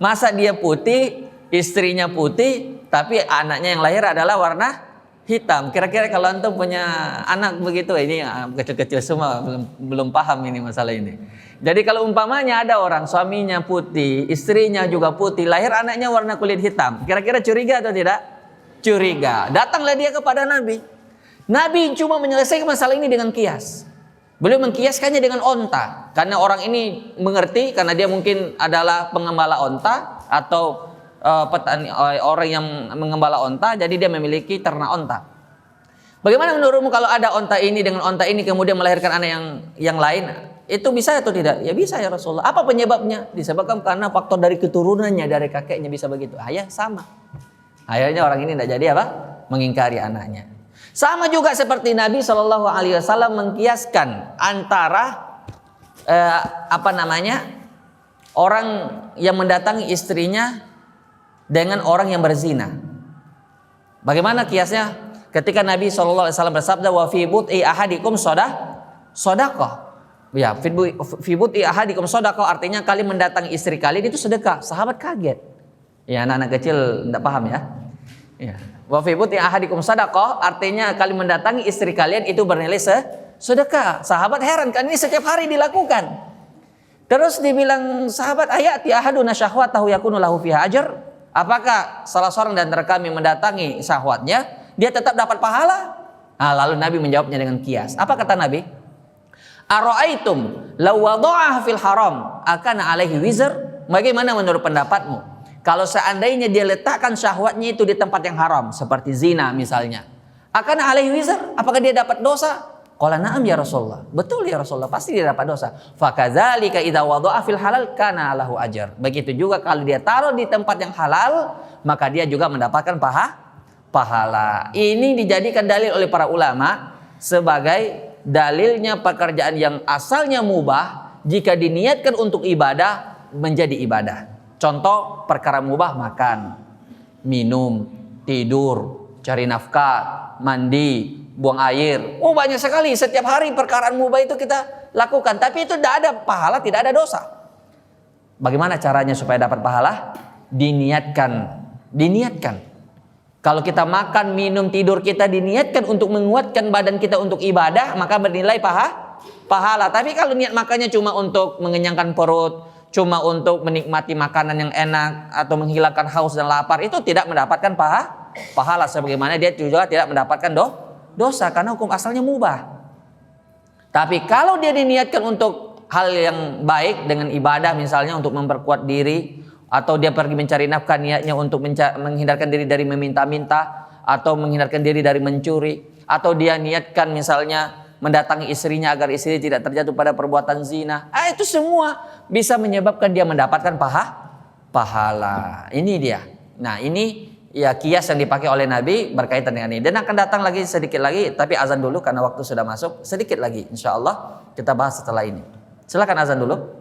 Masa dia putih, istrinya putih, tapi anaknya yang lahir adalah warna hitam. Kira-kira kalau antum punya anak begitu, ini kecil-kecil semua belum paham ini masalah ini. Jadi kalau umpamanya ada orang suaminya putih, istrinya juga putih, lahir anaknya warna kulit hitam, kira-kira curiga atau tidak? Curiga. Datanglah dia kepada Nabi. Nabi cuma menyelesaikan masalah ini dengan qiyas. Beliau mengkiaskannya dengan onta, karena orang ini mengerti, karena dia mungkin adalah pengembala onta atau petani, orang yang mengembala onta, jadi dia memiliki ternak onta. Bagaimana menurutmu kalau ada onta ini dengan onta ini kemudian melahirkan anak yang lain? Itu bisa atau tidak? Ya bisa ya Rasulullah. Apa penyebabnya? Disebabkan karena faktor dari keturunannya, dari kakeknya bisa begitu. Ayah sama. Akhirnya orang ini tidak jadi apa? Mengingkari anaknya. Sama juga seperti Nabi Shallallahu Alaihi Wasallam mengkiaskan antara orang yang mendatangi istrinya dengan orang yang berzina. Bagaimana kiasnya? Ketika Nabi Shallallahu Alaihi Wasallam bersabda, wa fi but'i ahadikum sodaqah. Ya, fi but'i ahadikum sodaqah artinya kalian mendatangi istri kalian itu sedekah. Sahabat kaget. Ya, anak-anak kecil tidak paham ya. Ya. Wa fi but'i ahadikum sadaqah artinya kalian mendatangi istri kalian itu bernilai sedekah. Sahabat heran, kan ini setiap hari dilakukan. Terus dibilang sahabat, ayati ahaduna syahwatahu yakunu lahu fiha ajr? Apakah salah seorang di antara kami mendatangi syahwatnya dia tetap dapat pahala? Nah, lalu Nabi menjawabnya dengan kias. Apa kata Nabi? Ara'aitum law wada'aha fil haram akana alaihi wizr? Bagaimana menurut pendapatmu? Kalau seandainya dia letakkan syahwatnya itu di tempat yang haram, seperti zina misalnya, akan alaihi wizr, apakah dia dapat dosa? Qala na'am ya Rasulullah. Betul ya Rasulullah, pasti dia dapat dosa. Fakadzalika idza wada'a fil halal kana lahu ajr. Begitu juga kalau dia taruh di tempat yang halal, maka dia juga mendapatkan pahala. Ini dijadikan dalil oleh para ulama sebagai dalilnya pekerjaan yang asalnya mubah jika diniatkan untuk ibadah menjadi ibadah. Contoh perkara mubah, makan, minum, tidur, cari nafkah, mandi, buang air. Oh, banyak sekali setiap hari perkara mubah itu kita lakukan. Tapi itu tidak ada pahala, tidak ada dosa. Bagaimana caranya supaya dapat pahala? Diniatkan. Kalau kita makan, minum, tidur kita diniatkan untuk menguatkan badan kita untuk ibadah, maka bernilai pahala. Tapi kalau niat makannya cuma untuk mengenyangkan perut, cuma untuk menikmati makanan yang enak atau menghilangkan haus dan lapar, itu tidak mendapatkan pahala, sebagaimana dia juga tidak mendapatkan dosa karena hukum asalnya mubah. Tapi kalau dia diniatkan untuk hal yang baik dengan ibadah, misalnya untuk memperkuat diri, atau dia pergi mencari nafkah niatnya untuk menghindarkan diri dari meminta-minta, atau menghindarkan diri dari mencuri, atau dia niatkan misalnya mendatangi istrinya agar istri tidak terjatuh pada perbuatan zina. Itu semua bisa menyebabkan dia mendapatkan pahala. Ini dia. Nah, ini ya kias yang dipakai oleh Nabi berkaitan dengan ini. Dan akan datang lagi sedikit lagi, tapi azan dulu karena waktu sudah masuk. Sedikit lagi, insya Allah kita bahas setelah ini. Silakan azan dulu.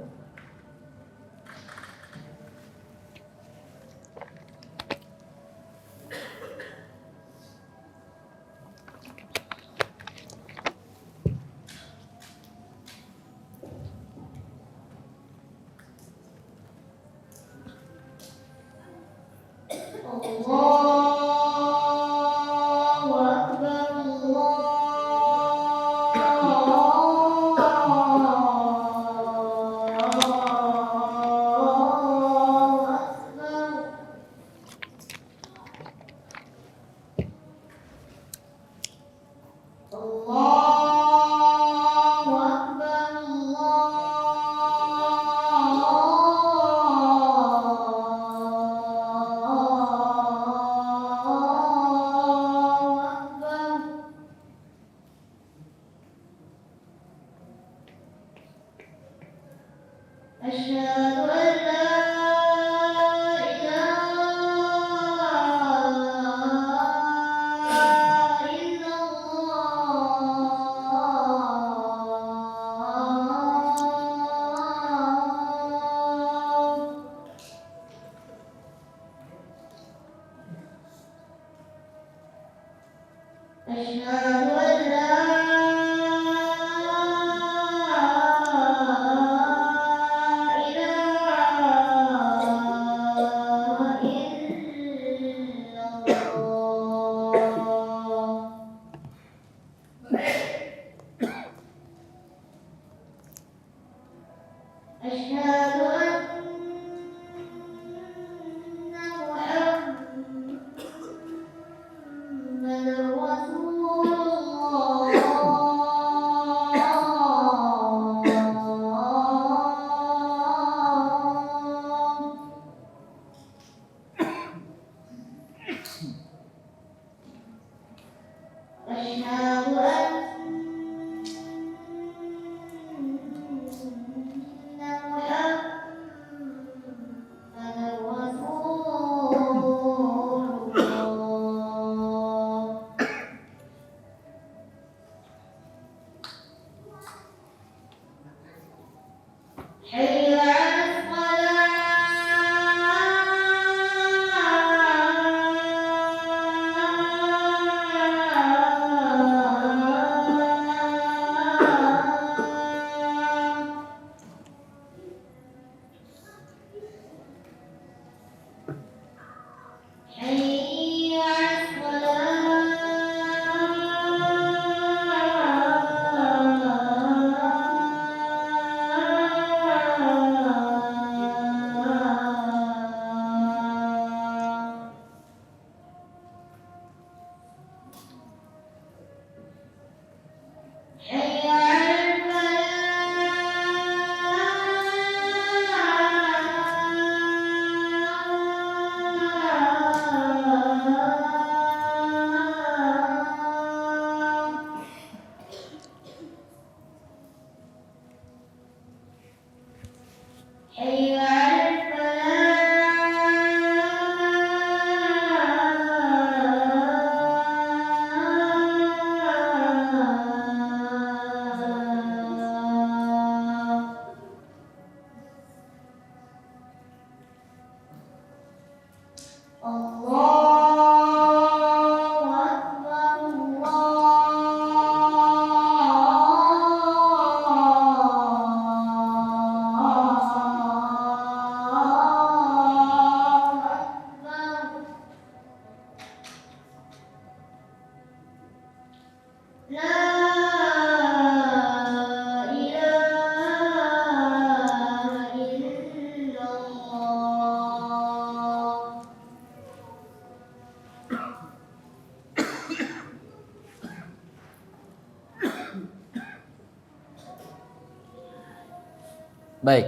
Baik,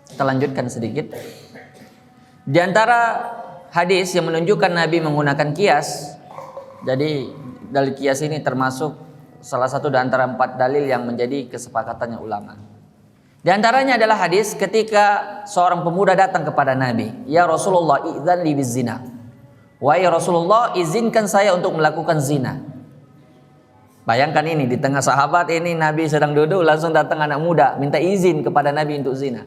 kita lanjutkan sedikit. Di antara hadis yang menunjukkan Nabi menggunakan kias, jadi dalil kias ini termasuk salah satu di antara 4 dalil yang menjadi kesepakatannya ulama. Di antaranya adalah hadis ketika seorang pemuda datang kepada Nabi, "Ya Rasulullah, idzan li bizina." Wahai Rasulullah, izinkan saya untuk melakukan zina. Bayangkan ini, di tengah sahabat ini Nabi sedang duduk, langsung datang anak muda minta izin kepada Nabi untuk zina.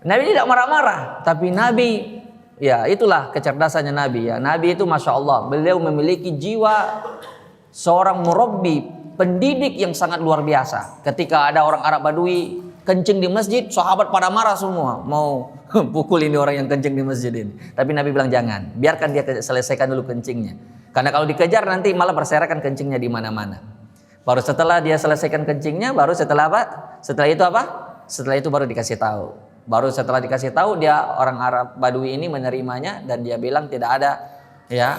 Nabi tidak marah-marah, tapi Nabi, ya itulah kecerdasannya Nabi ya. Nabi itu Masya Allah, beliau memiliki jiwa seorang murabbi, pendidik yang sangat luar biasa. Ketika ada orang Arab Badui kencing di masjid, sahabat pada marah semua, mau pukul ini orang yang kencing di masjid ini. Tapi Nabi bilang jangan, biarkan dia selesaikan dulu kencingnya. Karena kalau dikejar nanti malah berserakan kencingnya di mana-mana. Baru setelah dia selesaikan kencingnya, baru setelah apa? Setelah itu apa? Setelah itu baru dikasih tahu. Baru setelah dikasih tahu, dia orang Arab Badui ini menerimanya dan dia bilang tidak ada ya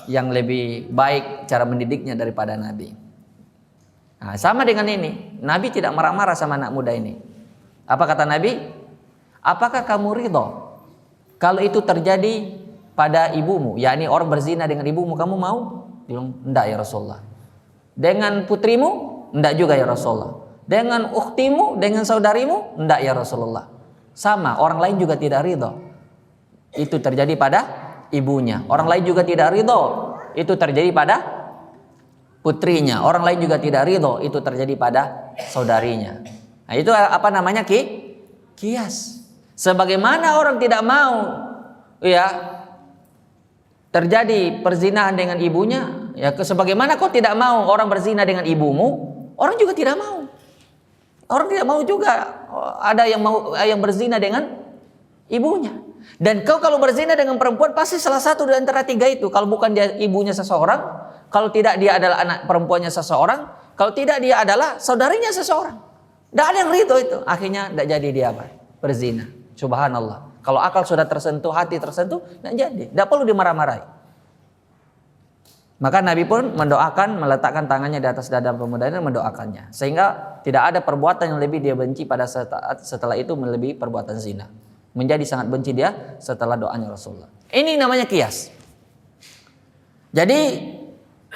yang lebih baik cara mendidiknya daripada Nabi. Nah, sama dengan ini, Nabi tidak marah-marah sama anak muda ini. Apa kata Nabi? Apakah kamu ridho kalau itu terjadi pada ibumu, yakni orang berzina dengan ibumu, kamu mau? Dia bilang, enggak ya Rasulullah. Dengan putrimu? Enggak juga ya Rasulullah. Dengan ukhtimu, dengan saudarimu? Enggak ya Rasulullah. Sama, orang lain juga tidak ridho itu terjadi pada ibunya. Orang lain juga tidak ridho itu terjadi pada putrinya. Orang lain juga tidak ridho itu terjadi pada saudarinya. Nah, itu apa namanya? Kias. Sebagaimana orang tidak mau ya terjadi perzinahan dengan ibunya, ya sebagaimana kau tidak mau orang berzina dengan ibumu, orang juga tidak mau. Orang tidak mau juga ada yang mau yang berzina dengan ibunya. Dan kau kalau berzina dengan perempuan pasti salah satu di antara 3 itu. Kalau bukan dia ibunya seseorang, kalau tidak dia adalah anak perempuannya seseorang, kalau tidak dia adalah saudarinya seseorang. Tidak ada yang ridho itu. Akhirnya tidak jadi dia apa? Berzina. Subhanallah. Kalau akal sudah tersentuh, hati tersentuh, tidak jadi. Tidak perlu dimarah-marahi. Maka Nabi pun mendoakan, meletakkan tangannya di atas dada pemuda ini, mendoakannya. Sehingga tidak ada perbuatan yang lebih dia benci pada setelah itu melebihi perbuatan zina. Menjadi sangat benci dia setelah doanya Rasulullah. Ini namanya kias. Jadi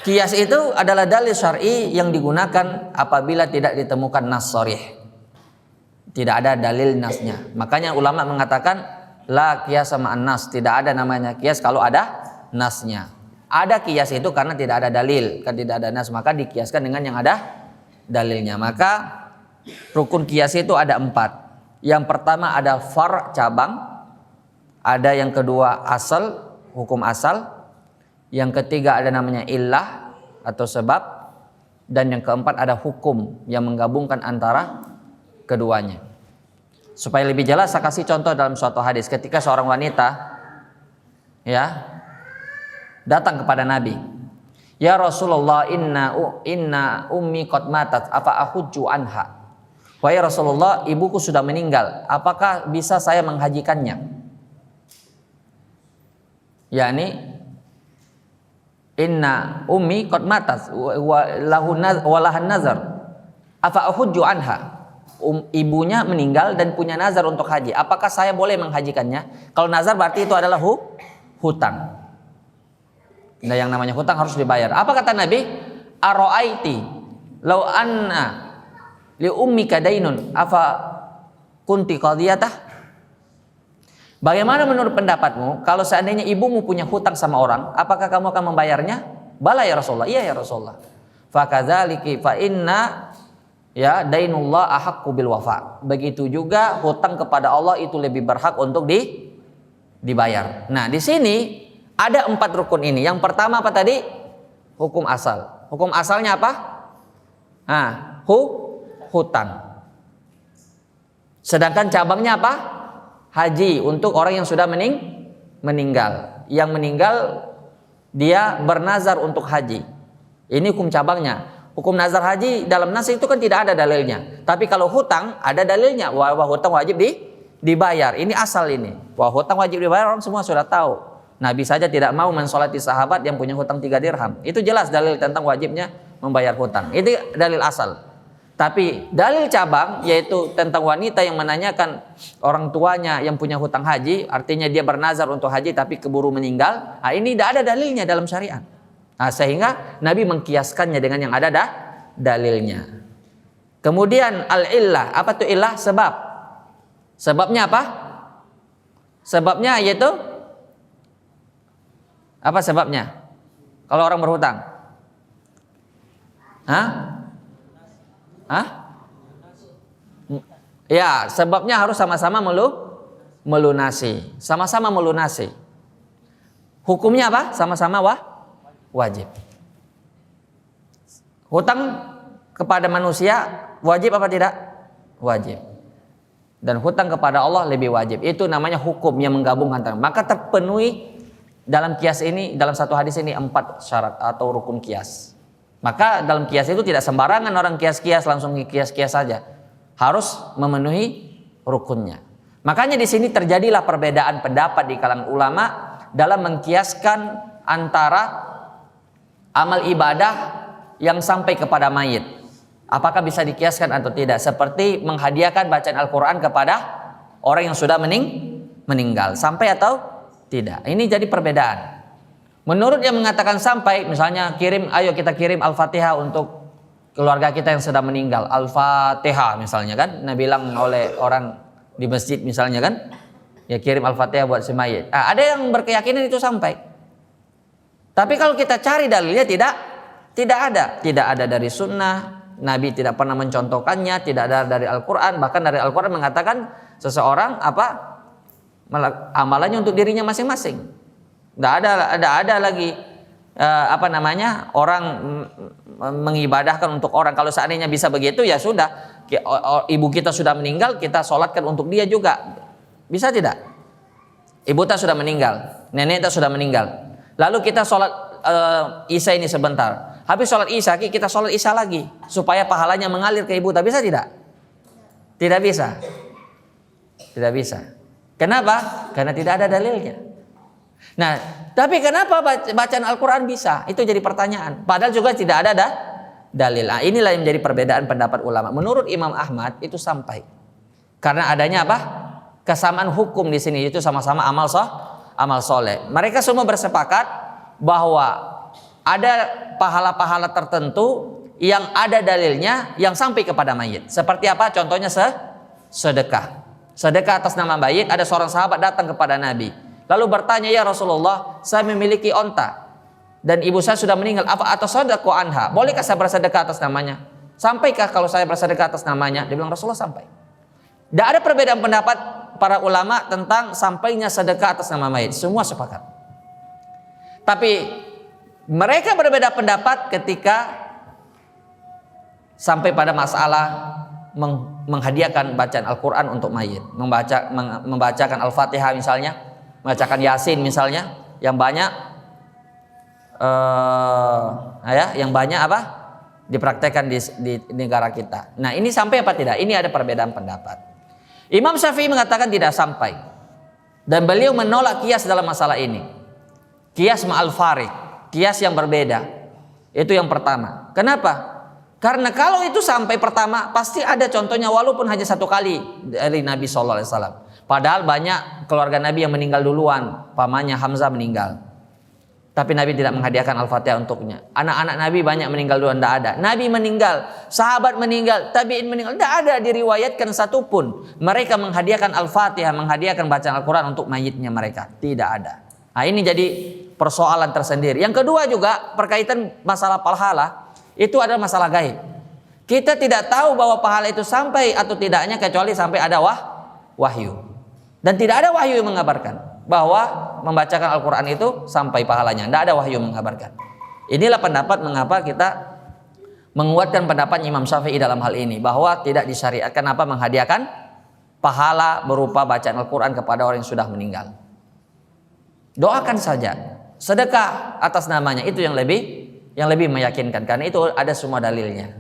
kias itu adalah dalil syar'i yang digunakan apabila tidak ditemukan nas sharih. Tidak ada dalil nasnya. Makanya ulama mengatakan la qiyas sama an-nas, tidak ada namanya kias kalau ada nasnya. Ada kias itu karena tidak ada dalil, kan tidak ada nas, maka dikiaskan dengan yang ada dalilnya. Maka rukun kias itu ada 4. Yang pertama ada far, cabang. Ada yang kedua asal, hukum asal. Yang ketiga ada namanya illah atau sebab. Dan yang keempat ada hukum yang menggabungkan antara keduanya. Supaya lebih jelas saya kasih contoh dalam suatu hadis ketika seorang wanita ya datang kepada Nabi. Ya Rasulullah, inna ummi qad matat, apa ahujju anha? Wahai Rasulullah, ibuku sudah meninggal, apakah bisa saya menghajikannya? Yani inna ummi qad matat wa lahan nazar, apa ahujju anha? Ibunya meninggal dan punya nazar untuk haji. Apakah saya boleh menghajikannya? Kalau nazar berarti itu adalah hutang. Nah, yang namanya hutang harus dibayar. Apa kata Nabi? Aro'aiti law anna li ummika dainun afa kunti qadiyatah? Bagaimana menurut pendapatmu kalau seandainya ibumu punya hutang sama orang, apakah kamu akan membayarnya? Bala ya Rasulullah. Iya ya Rasulullah. Fakadzaliki fa inna ya dainullah ahaqqu bil wafa. Begitu juga hutang kepada Allah itu lebih berhak untuk dibayar. Nah, di sini ada 4 rukun ini. Yang pertama apa tadi? Hukum asal. Hukum asalnya apa? Nah, hutang. Sedangkan cabangnya apa? Haji untuk orang yang sudah meninggal. Yang meninggal dia bernazar untuk haji. Ini hukum cabangnya. Hukum nazar haji dalam nas itu kan tidak ada dalilnya. Tapi kalau hutang ada dalilnya. Wah hutang wajib dibayar. Ini asal ini. Wah hutang wajib dibayar orang semua sudah tahu. Nabi saja tidak mau mensolati sahabat yang punya hutang 3 dirham. Itu jelas dalil tentang wajibnya membayar hutang. Itu dalil asal. Tapi dalil cabang yaitu tentang wanita yang menanyakan orang tuanya yang punya hutang haji, artinya dia bernazar untuk haji tapi keburu meninggal. Nah, ini tidak ada dalilnya dalam syariat. Nah, sehingga Nabi mengkiaskannya dengan yang ada dalilnya. Kemudian al-illah, apa tuh illah? Sebab. Sebabnya apa? Sebabnya yaitu apa sebabnya? Kalau orang berhutang? Ya, sebabnya harus sama-sama melunasi. Sama-sama melunasi. Hukumnya apa? Sama-sama wajib. Hutang kepada manusia wajib apa tidak? Wajib. Dan hutang kepada Allah lebih wajib. Itu namanya hukum yang menggabungkan antara. Maka terpenuhi dalam kias ini, dalam satu hadis ini 4 syarat atau rukun kias. Maka dalam kias itu tidak sembarangan orang kias-kias langsung kias-kias saja. Harus memenuhi rukunnya. Makanya di sini terjadilah perbedaan pendapat di kalangan ulama dalam mengkiaskan antara amal ibadah yang sampai kepada mayit. Apakah bisa dikiaskan atau tidak? Seperti menghadiahkan bacaan Al-Quran kepada orang yang sudah meninggal. Sampai atau tidak? Ini jadi perbedaan. Menurut yang mengatakan sampai, misalnya ayo kita kirim Al-Fatihah untuk keluarga kita yang sudah meninggal. Al-Fatihah misalnya kan. Nah bilang oleh orang di masjid misalnya kan. Ya kirim Al-Fatihah buat si mayit. Ada yang berkeyakinan itu sampai. Tapi kalau kita cari dalilnya tidak ada. Tidak ada dari sunnah. Nabi tidak pernah mencontohkannya. Tidak ada dari Al-Quran. Bahkan dari Al-Quran mengatakan seseorang amalannya untuk dirinya masing-masing. Tidak ada lagi orang mengibadahkan untuk orang. Kalau seandainya bisa begitu ya sudah, ibu kita sudah meninggal, kita sholatkan untuk dia juga. Bisa tidak? Ibu kita sudah meninggal, nenek kita sudah meninggal. Lalu kita sholat isya ini sebentar. Habis sholat isya kita sholat isya lagi supaya pahalanya mengalir ke ibu. Bisa tidak? Tidak bisa. Tidak bisa. Kenapa? Karena tidak ada dalilnya. Nah, tapi kenapa bacaan Al-Quran bisa? Itu jadi pertanyaan. Padahal juga tidak ada dalil. Nah, inilah yang menjadi perbedaan pendapat ulama. Menurut Imam Ahmad itu sampai. Karena adanya apa? Kesamaan hukum di sini itu sama-sama amal soleh. Mereka semua bersepakat bahwa ada pahala-pahala tertentu yang ada dalilnya yang sampai kepada mayit. Seperti apa? Contohnya sedekah. Sedekah atas nama mayit. Ada seorang sahabat datang kepada Nabi. Lalu bertanya, ya Rasulullah, saya memiliki onta dan ibu saya sudah meninggal. Apa atau sedekah anha? Bolehkah saya bersedekah atas namanya? Sampaikah kalau saya bersedekah atas namanya? Dia bilang Rasulullah sampai. Tidak ada perbedaan pendapat para ulama tentang sampainya sedekah atas nama mayit. Semua sepakat. Tapi mereka berbeda pendapat ketika sampai pada masalah menghadiahkan bacaan Al-Quran untuk mayit. Membacakan Al-Fatihah misalnya. Membacakan Yasin misalnya yang banyak yang banyak dipraktekkan di negara kita. Nah ini sampai apa tidak? Ini ada perbedaan pendapat. Imam Syafi'i mengatakan tidak sampai dan beliau menolak kias dalam masalah ini. Kias ma'al farid, kias yang berbeda. Itu yang pertama. Kenapa? Karena kalau itu sampai pertama pasti ada contohnya walaupun hanya 1 kali dari Nabi SAW. Padahal banyak keluarga Nabi yang meninggal duluan. Pamannya Hamzah meninggal. Tapi Nabi tidak menghadiahkan Al-Fatihah untuknya. Anak-anak Nabi banyak meninggal duluan. Tidak ada. Nabi meninggal. Sahabat meninggal. Tabi'in meninggal. Tidak ada diriwayatkan satupun. Mereka menghadiahkan Al-Fatihah. Menghadiahkan bacaan Al-Quran untuk mayitnya mereka. Tidak ada. Nah ini jadi persoalan tersendiri. Yang kedua juga berkaitan masalah pahala. Itu adalah masalah gaib. Kita tidak tahu bahwa pahala itu sampai atau tidaknya kecuali sampai ada wahyu. Dan tidak ada wahyu yang mengabarkan bahwa membacakan Al-Quran itu sampai pahalanya. Tidak ada wahyu yang mengabarkan. Inilah pendapat mengapa kita menguatkan pendapat Imam Syafi'i dalam hal ini. Bahwa tidak disyariatkan menghadiahkan pahala berupa bacaan Al-Quran kepada orang yang sudah meninggal. Doakan saja. Sedekah atas namanya itu yang yang lebih meyakinkan, karena itu ada semua dalilnya.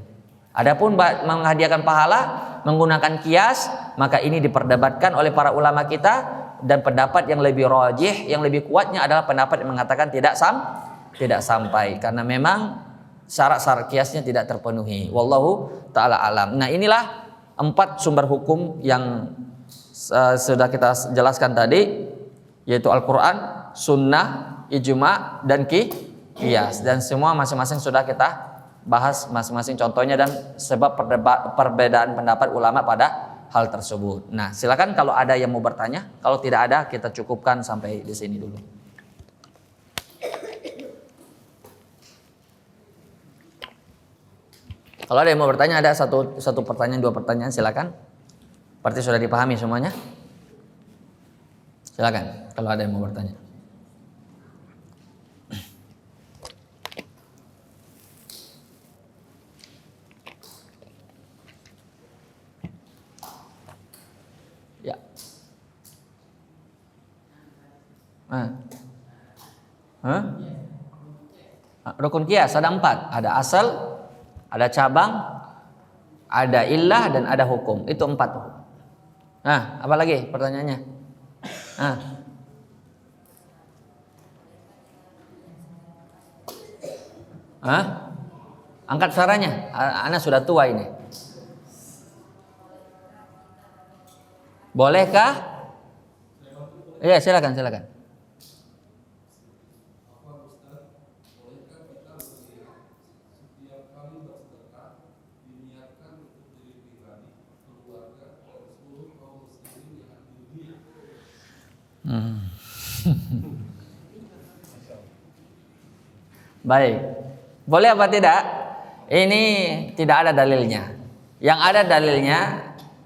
Adapun menghadiahkan pahala menggunakan kias, maka ini diperdebatkan oleh para ulama kita, dan pendapat yang lebih rajih, yang lebih kuatnya adalah pendapat yang mengatakan tidak sampai, karena memang syarat-syarat kiasnya tidak terpenuhi. Wallahu taala alam. Nah, inilah 4 sumber hukum yang sudah kita jelaskan tadi, yaitu Al-Quran, Sunnah, Ijma, dan Qiyas. Dan semua masing-masing sudah kita bahas masing-masing contohnya dan sebab perbedaan pendapat ulama pada hal tersebut. Nah, silakan kalau ada yang mau bertanya. Kalau tidak ada, kita cukupkan sampai di sini dulu. Kalau ada yang mau bertanya, ada satu pertanyaan, 2 pertanyaan, silakan. Berarti sudah dipahami semuanya? Silakan kalau ada yang mau bertanya. Ya. Rukun qiyas ada 4, ada asal, ada cabang, ada illah, dan ada hukum. Itu 4. Nah, apa lagi pertanyaannya? Angkat suaranya. Ana sudah tua ini. Bolehkah? Iya, silakan. Baik. Boleh apa tidak? Ini tidak ada dalilnya. Yang ada dalilnya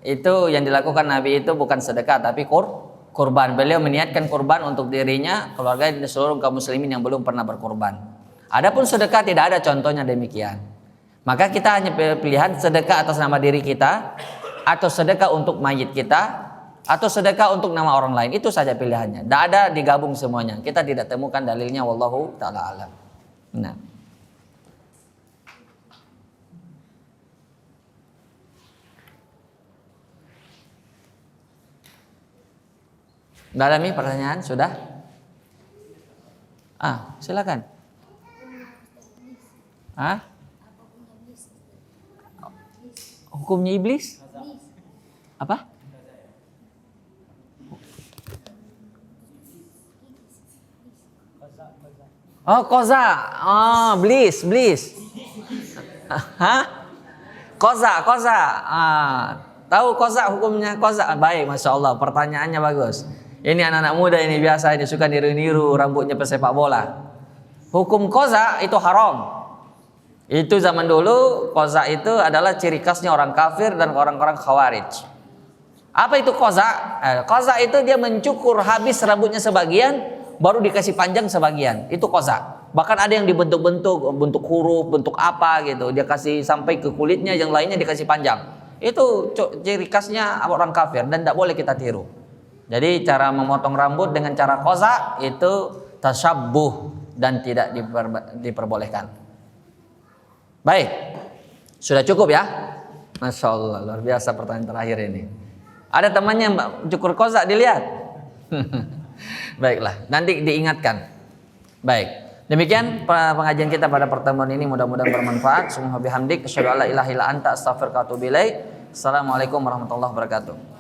itu yang dilakukan Nabi itu bukan sedekah tapi kurban. Beliau meniatkan kurban untuk dirinya, keluarga, dan seluruh kaum muslimin yang belum pernah berkurban. Adapun sedekah tidak ada contohnya demikian. Maka kita hanya pilihan sedekah atas nama diri kita, atau sedekah untuk mayit kita, atau sedekah untuk nama orang lain. Itu saja pilihannya. Tidak ada digabung semuanya. Kita tidak temukan dalilnya, wallahu ta'ala alam. Nah, tidak ada nih pertanyaan, sudah? Silakan. Hukumnya iblis? Apa? Koza. Blis. Koza. Tahu koza hukumnya koza? Baik, masya Allah. Pertanyaannya bagus. Ini anak-anak muda ini biasa ini suka niru-niru rambutnya pesepak bola. Hukum koza itu haram. Itu zaman dulu koza itu adalah ciri khasnya orang kafir dan orang-orang khawarij. Apa itu koza? Koza itu dia mencukur habis rambutnya sebagian, baru dikasih panjang sebagian. Itu koza. Bahkan ada yang dibentuk-bentuk, bentuk huruf, bentuk apa gitu. Dia kasih sampai ke kulitnya, yang lainnya dikasih panjang. Itu ciri khasnya orang kafir dan tidak boleh kita tiru. Jadi cara memotong rambut dengan cara koza itu tasyabbuh dan tidak diperbolehkan. Baik, sudah cukup ya? Masya Allah, luar biasa pertanyaan terakhir ini. Ada temannya Mbak cukur koza, dilihat. Baiklah, nanti diingatkan. Baik, demikian pengajian kita pada pertemuan ini, mudah-mudahan bermanfaat. Subhanallah bihamdik, asyhadu an la ilaha illa anta, astaghfiruka wa atubu ilaik. Assalamualaikum warahmatullahi wabarakatuh.